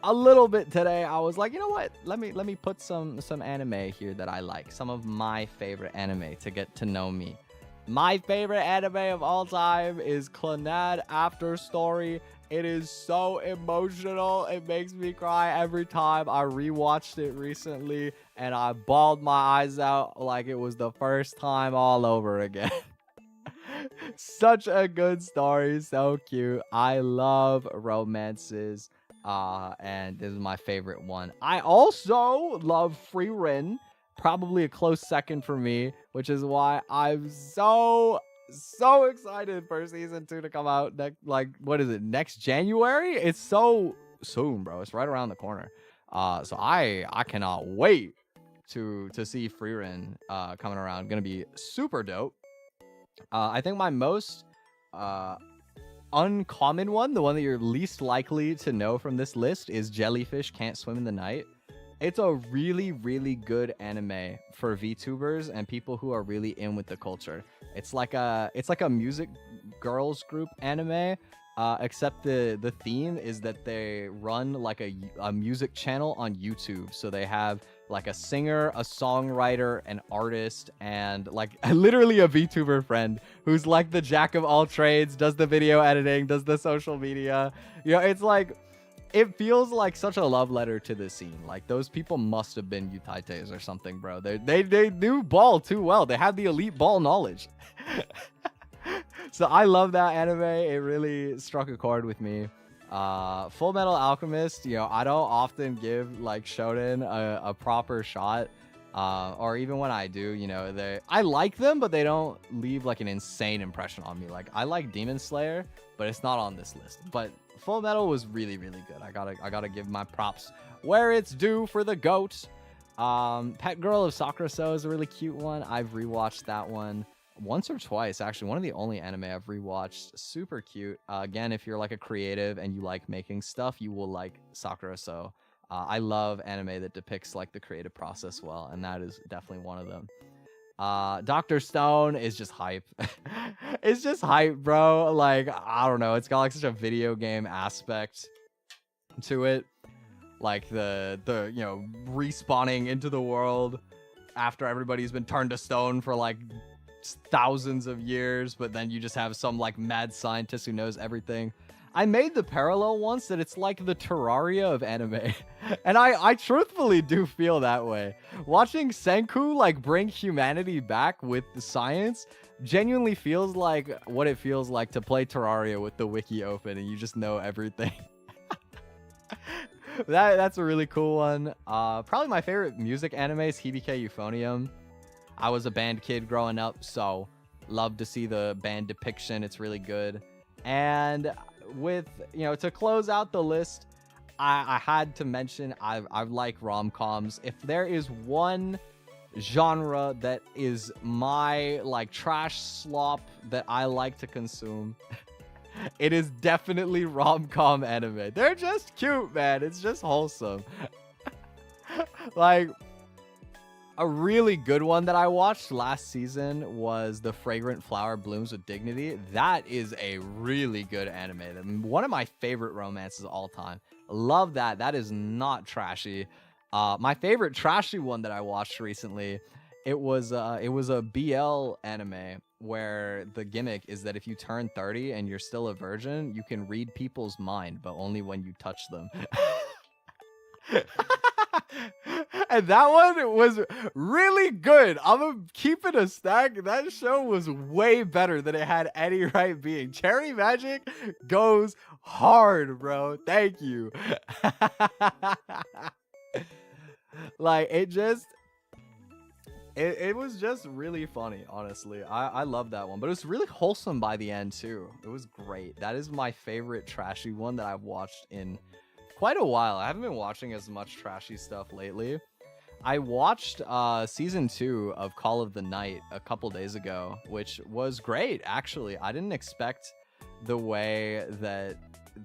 a little bit today, I was like, you know what? Let me put some anime here that I like. Some of my favorite anime to get to know me. My favorite anime of all time is Clannad After Story. It is so emotional. It makes me cry every time. I rewatched it recently, and I bawled my eyes out like it was the first time all over again. Such a good story, so cute. I love romances, and this is my favorite one. I also love Free Ren, probably a close second for me, which is why I'm so excited for season 2 to come out next January? It's so soon, bro. It's right around the corner. So I cannot wait to see Free Ren coming around. Gonna be super dope. I think my most uncommon one, the one that you're least likely to know from this list, is Jellyfish Can't Swim in the Night. It's a really, really good anime for VTubers and people who are really in with the culture. It's like a music girls group anime, except the theme is that they run like a music channel on YouTube. So they have like a singer, a songwriter, an artist, and like literally a VTuber friend who's like the jack of all trades, does the video editing, does the social media. You know, it's like, it feels like such a love letter to the scene. Like those people must have been Utaites or something, bro. They knew ball too well. They had the elite ball knowledge. So I love that anime. It really struck a chord with me. Full Metal Alchemist, you know, I don't often give like shonen a proper shot, or even when I do, you know, I like them, but they don't leave like an insane impression on me. Like I like Demon Slayer, but it's not on this list. But Full Metal was really, really good. I gotta give my props where it's due for the GOAT. Pet Girl of Sakura So is a really cute one. I've rewatched that one once or twice, actually. One of the only anime I've rewatched. Super cute. Again, if you're like a creative and you like making stuff, you will like Sakura So. I love anime that depicts like the creative process well, and that is definitely one of them. Dr. Stone is just hype. It's just hype, bro. Like, I don't know. It's got like such a video game aspect to it. Like the you know, respawning into the world after everybody's been turned to stone for like thousands of years, but then you just have some like mad scientist who knows everything. I made the parallel once that it's like the Terraria of anime. And I truthfully do feel that way. Watching Senku like bring humanity back with the science genuinely feels like what it feels like to play Terraria with the wiki open and you just know everything. That's a really cool one. Probably my favorite music anime is Hibike Euphonium. I was a band kid growing up, so love to see the band depiction. It's really good. And with, you know, to close out the list, I had to mention I like rom-coms. If there is one genre that is my like trash slop that I like to consume, it is definitely rom-com anime. They're just cute, man. It's just wholesome. Like, a really good one that I watched last season was The Fragrant Flower Blooms with Dignity. That is a really good anime. One of my favorite romances of all time. Love that. That is not trashy. My favorite trashy one that I watched recently, it was a BL anime where the gimmick is that if you turn 30 and you're still a virgin, you can read people's mind, but only when you touch them. And that one was really good. I'm gonna keep it a stack. That show was way better than it had any right being. Cherry Magic goes hard, bro. Thank you. Like, it was just really funny, honestly. I love that one, but it was really wholesome by the end too. It was great. That is my favorite trashy one that I've watched in quite a while. I haven't been watching as much trashy stuff lately. I watched season 2 of Call of the Night a couple days ago, which was great, actually. I didn't expect the way that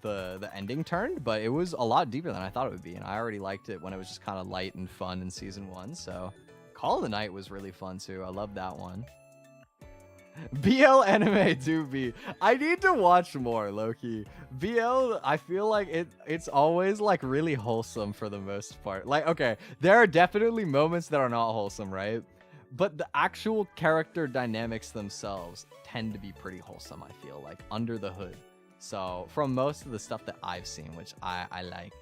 the ending turned, but it was a lot deeper than I thought it would be, and I already liked it when it was just kind of light and fun in season 1, so Call of the Night was really fun too. I love that one. BL anime 2B. I need to watch more, low-key. BL, I feel like it's always like really wholesome for the most part. Like, okay, there are definitely moments that are not wholesome, right? But the actual character dynamics themselves tend to be pretty wholesome, I feel like, under the hood. So, from most of the stuff that I've seen, which I like.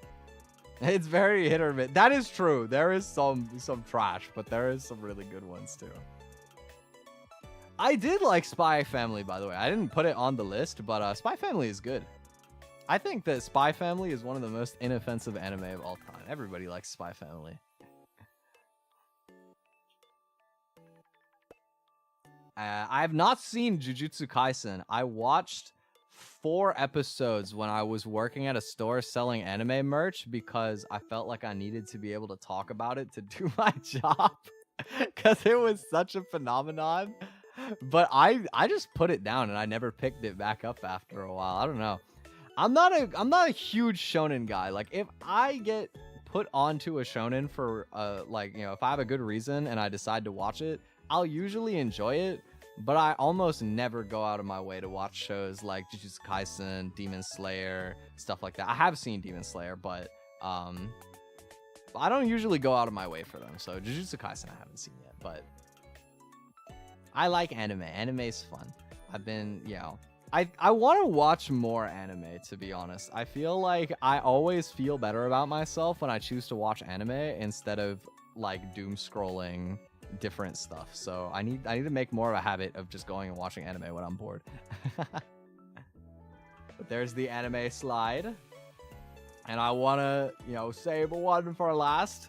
It's very hit or miss. That is true. There is some trash, but there is some really good ones too. I did like Spy Family, by the way. I didn't put it on the list, but Spy Family is good. I think that Spy Family is one of the most inoffensive anime of all time. Everybody likes Spy Family. I have not seen Jujutsu Kaisen. I watched 4 episodes when I was working at a store selling anime merch because I felt like I needed to be able to talk about it to do my job because it was such a phenomenon. But I just put it down and I never picked it back up after a while. I don't know. I'm not a huge shonen guy. Like, if I get put onto a shonen for like, you know, if I have a good reason and I decide to watch it, I'll usually enjoy it. But I almost never go out of my way to watch shows like Jujutsu Kaisen, Demon Slayer, stuff like that. I have seen Demon Slayer, but I don't usually go out of my way for them. So Jujutsu Kaisen I haven't seen yet, but I like anime. Anime is fun. I've been, you know, I want to watch more anime, to be honest. I feel like I always feel better about myself when I choose to watch anime instead of like doom scrolling different stuff. So I need to make more of a habit of just going and watching anime when I'm bored. But there's the anime slide. And I want to, you know, save one for last.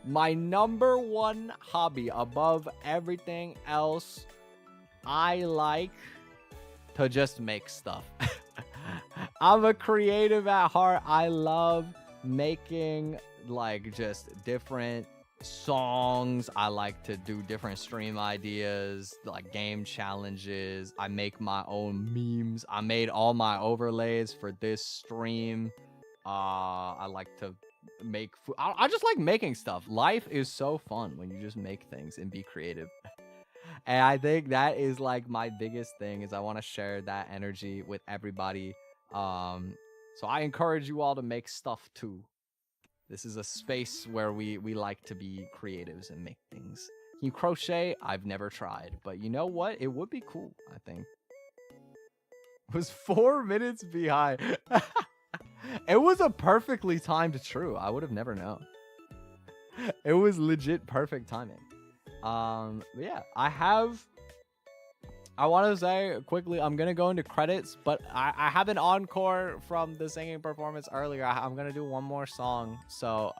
My number 1 hobby above everything else, I like to just make stuff. I'm a creative at heart. I love making like just different songs. I like to do different stream ideas, like game challenges. I make my own memes. I made all my overlays for this stream. I like to make food. I just like making stuff. Life is so fun when you just make things and be creative. And I think that is like my biggest thing, is I want to share that energy with everybody. So I encourage you all to make stuff too. This is a space where we like to be creatives and make things. Can you crochet? I've never tried, but you know what? It would be cool, I think. It was 4 minutes behind. It was a perfectly timed true. I would have never known. It was legit perfect timing. Yeah, I want to say quickly, I'm going to go into credits, but I have an encore from the singing performance earlier. I'm going to do one more song. So,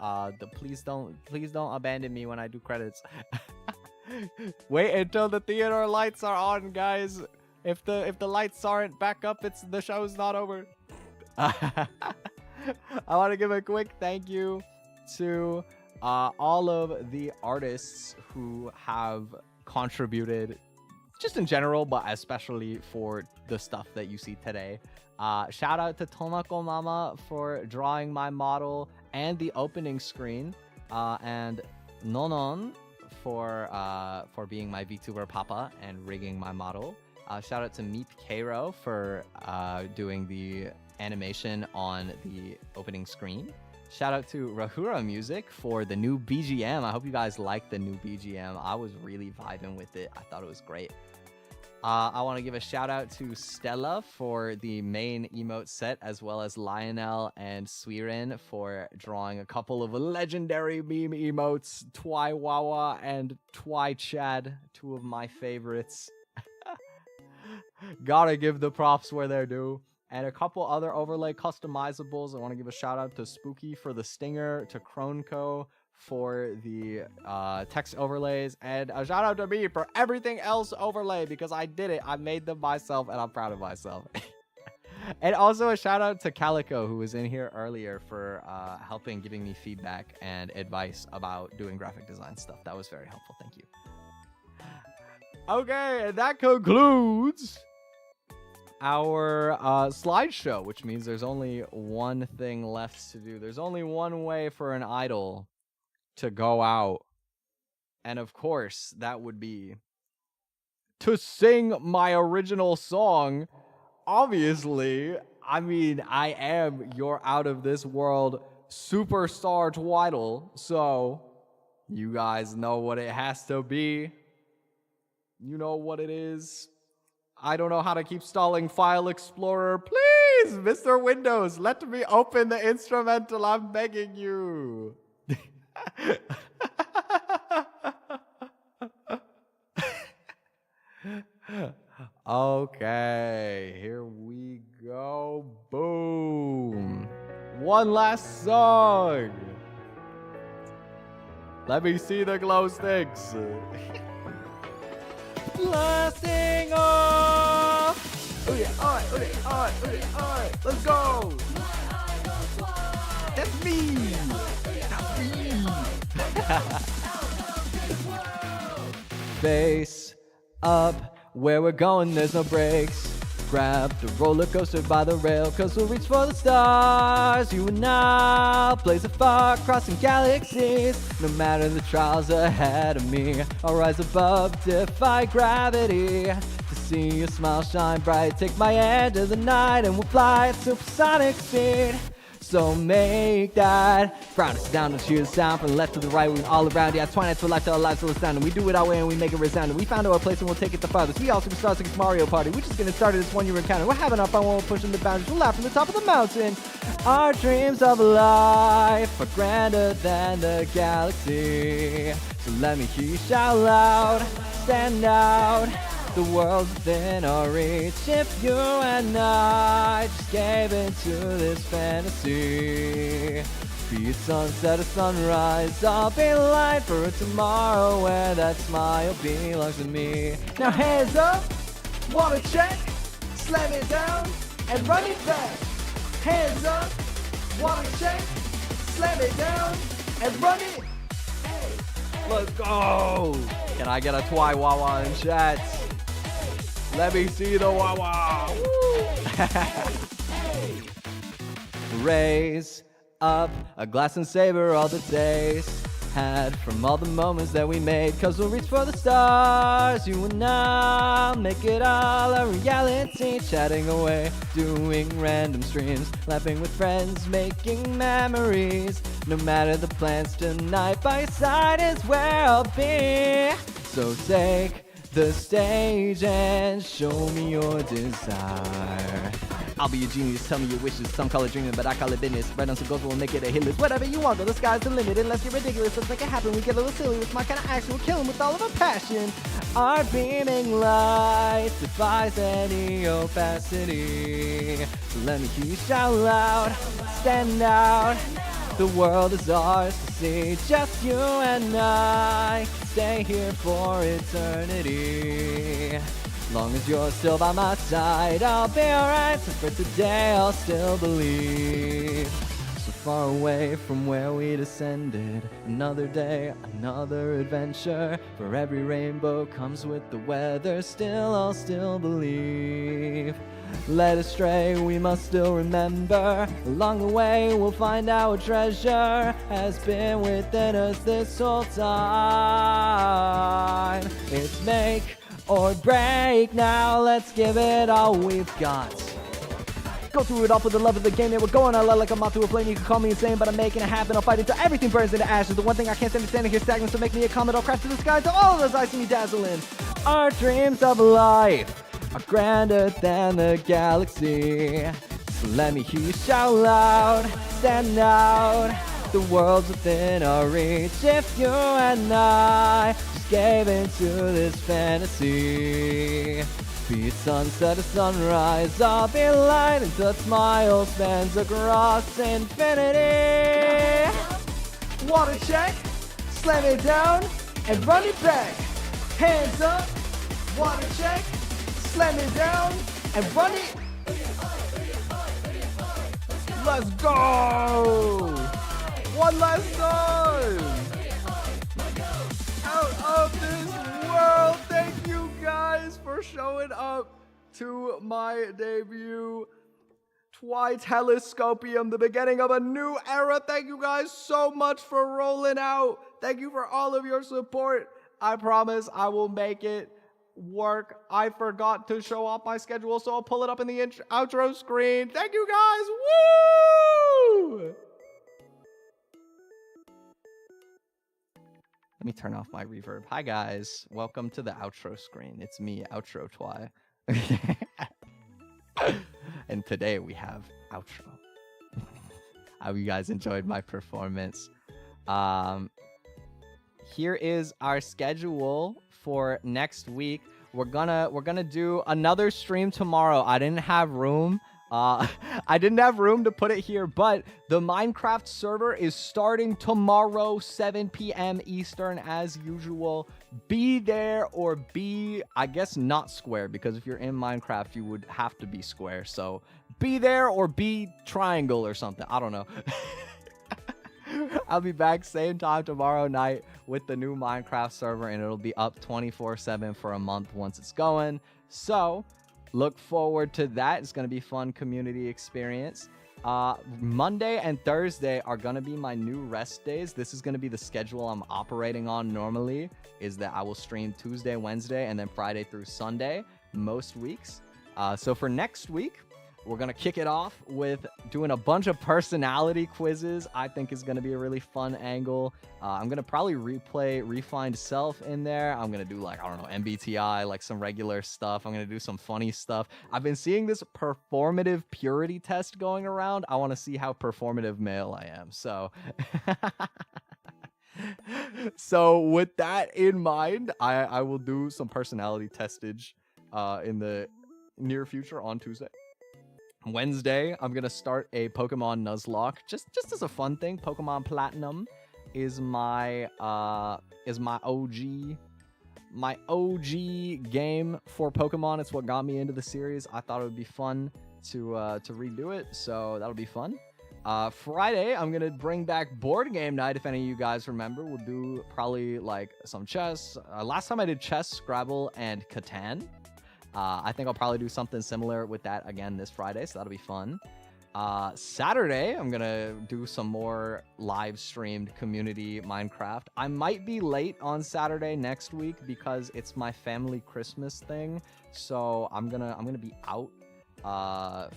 please don't abandon me when I do credits. Wait until the theater lights are on, guys. If the lights aren't back up, the show's not over. I want to give a quick thank you to all of the artists who have contributed just in general, but especially for the stuff that you see today. Shout out to Tomako Mama for drawing my model and the opening screen, and Nonon for being my VTuber papa and rigging my model. Shout out to Meep Cairo for doing the animation on the opening screen. Shout out to Rahura Music for the new BGM. I hope you guys like the new BGM. I was really vibing with it. I thought it was great. I want to give a shout out to Stella for the main emote set, as well as Lionel and Swiren for drawing a couple of legendary meme emotes, Twi Wawa and Twi Chad, two of my favorites. Gotta give the props where they're due. And a couple other overlay customizables. I want to give a shout out to Spooky for the stinger, to Kronko for the text overlays, and a shout out to me for everything else overlay, because I did it. I made them myself and I'm proud of myself. And also a shout out to Calico, who was in here earlier, for helping, giving me feedback and advice about doing graphic design stuff. That was very helpful. Thank you. Okay, and that concludes our slideshow, which means there's only one thing left to do. There's only one way for an idol to go out, and of course that would be to sing my original song. Obviously, I mean, I am your out of this world superstar Twidle, so you guys know what it has to be. You know what it is. I don't know how to keep stalling File Explorer. Please, Mr. Windows, let me open the instrumental. I'm begging you. Okay, here we go. Boom. One last song. Let me see the glow sticks. Blasting off. Oh yeah, alright, alright. Let's go. That's me. That's me. Face up, where we're going, there's no brakes. Grab the roller coaster by the rail, cause we'll reach for the stars. You and I'll blaze a far, crossing galaxies. No matter the trials ahead of me, I'll rise above, defy gravity. To see your smile shine bright, take my hand to the night, and we'll fly at supersonic speed. So make that frown us down and cheer the sound from the left to the right. We all around, yeah, Twiknight for life, till our lives will astound. We do it our way and we make it resound. We found our place and we'll take it the farthest. We all superstars like Mario Party. We're just getting started this 1 year encounter. We're having our fun when we're pushing the boundaries. We'll laugh from the top of the mountain. Our dreams of life are grander than the galaxy. So let me hear you shout loud, stand out. The world's within our reach if you and I just gave into this fantasy. Be it sunset or sunrise, I'll be light for a tomorrow where that smile belongs to me. Now hands up, wanna check, slam it down and run it back. Hands up, wanna check, slam it down and run it. Let's go. Can I get a Twi Wawa in chat? Let me see the Wawa. Raise up a glass and savor all the days had from all the moments that we made, cause we'll reach for the stars. You and I'll make it all a reality. Chatting away, doing random streams, laughing with friends, making memories. No matter the plans tonight, by your side is where I'll be. So take the stage and show me your desire. I'll be your genius, tell me your wishes. Some call it dreaming, but I call it business. Write on some goals, we'll make it a hit list. Whatever you want, though, the sky's the limit. And let's get ridiculous, let's make it happen. We get a little silly with my kind of action. We'll kill 'em with all of our passion. Our beaming light defies any opacity. So let me hear you shout loud, stand out. The world is ours to see. Just you and I stay here for eternity. Long as you're still by my side, I'll be alright. So for today, I'll still believe. So far away from where we descended. Another day, another adventure. For every rainbow comes with the weather. Still, I'll still believe. Led astray, we must still remember. Along the way, we'll find our treasure has been within us this whole time. It's make or break now. Let's give it all we've got. Go through it all for the love of the game. Yeah, we're going all out like a moth to a flame. You can call me insane, but I'm making it happen. I'll fight until everything burns into ashes. The one thing I can't stand is standing here stagnant, so make me a comet. I'll crash to the sky till all of those I see me dazzling. Our dreams of life are grander than the galaxy. So let me hear you shout loud, stand out. The world's within our reach if you and I just gave into this fantasy. Be it sunset or sunrise, I'll be light until a smile spans across infinity. Water check, slam it down and run it back. Hands up, water check, slam it down and run it. Let's go! One last time! Out of this world! Thank you guys for showing up to my debut. Twi Telescopium, the beginning of a new era. Thank you guys so much for rolling out. Thank you for all of your support. I promise I will make it work. I forgot to show off my schedule, so I'll pull it up in the outro screen. Thank you guys. Woo! Let me turn off my reverb. Hi guys, welcome to the outro screen. It's me, Outro Twi. And today we have outro. I hope you guys enjoyed my performance. Here is our schedule for next week. We're gonna do another stream tomorrow. I didn't have room. I didn't have room to put it here, but the Minecraft server is starting tomorrow, 7 p.m. Eastern, as usual. Be there or be, I guess, not square, because if you're in Minecraft, you would have to be square. So be there or be triangle or something. I don't know. I'll be back same time tomorrow night with the new Minecraft server, and it'll be up 24/7 for a month once it's going. So look forward to that. It's going to be fun community experience. Monday and Thursday are going to be my new rest days. This is going to be the schedule I'm operating on normally, is that I will stream Tuesday, Wednesday, and then Friday through Sunday most weeks. So for next week, we're going to kick it off with doing a bunch of personality quizzes. I think is going to be a really fun angle. I'm going to probably replay Refined Self in there. I'm going to do, like, I don't know, MBTI, like some regular stuff. I'm going to do some funny stuff. I've been seeing this performative purity test going around. I want to see how performative male I am. So, so with that in mind, I will do some personality testage in the near future on Tuesday. Wednesday, I'm gonna start a Pokemon Nuzlocke, just as a fun thing. Pokemon Platinum is my OG game for Pokemon. It's what got me into the series. I thought it would be fun to redo it, so that'll be fun. Friday, I'm gonna bring back board game night. If any of you guys remember, we'll do probably like some chess. Last time I did chess, Scrabble, and Catan. I think I'll probably do something similar with that again this Friday, so that'll be fun. Saturday, I'm gonna do some more live streamed community Minecraft. I might be late on Saturday next week because it's my family Christmas thing, so I'm gonna be out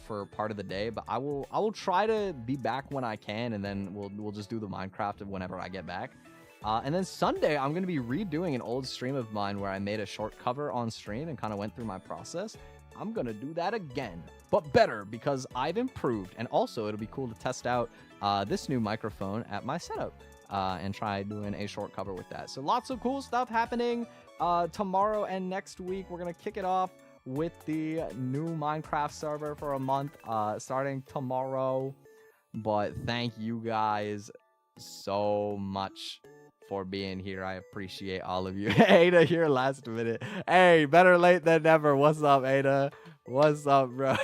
for part of the day, but I will try to be back when I can, and then we'll just do the Minecraft whenever I get back. And then Sunday, I'm going to be redoing an old stream of mine where I made a short cover on stream and kind of went through my process. I'm going to do that again, but better because I've improved. And also, it'll be cool to test out this new microphone at my setup and try doing a short cover with that. So lots of cool stuff happening tomorrow and next week. We're going to kick it off with the new Minecraft server for a month starting tomorrow. But thank you guys so much for being here. I appreciate all of you. Ada, you're last minute. Hey, better late than never. What's up, Ada? What's up, bro?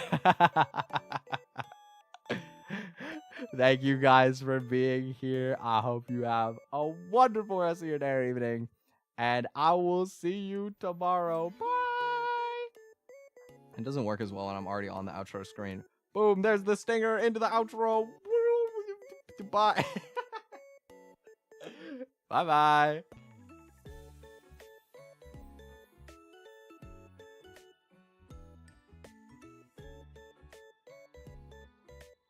Thank you guys for being here. I hope you have a wonderful rest of your day or evening. And I will see you tomorrow. Bye. It doesn't work as well when I'm already on the outro screen. Boom, there's the stinger into the outro. Bye. Bye-bye.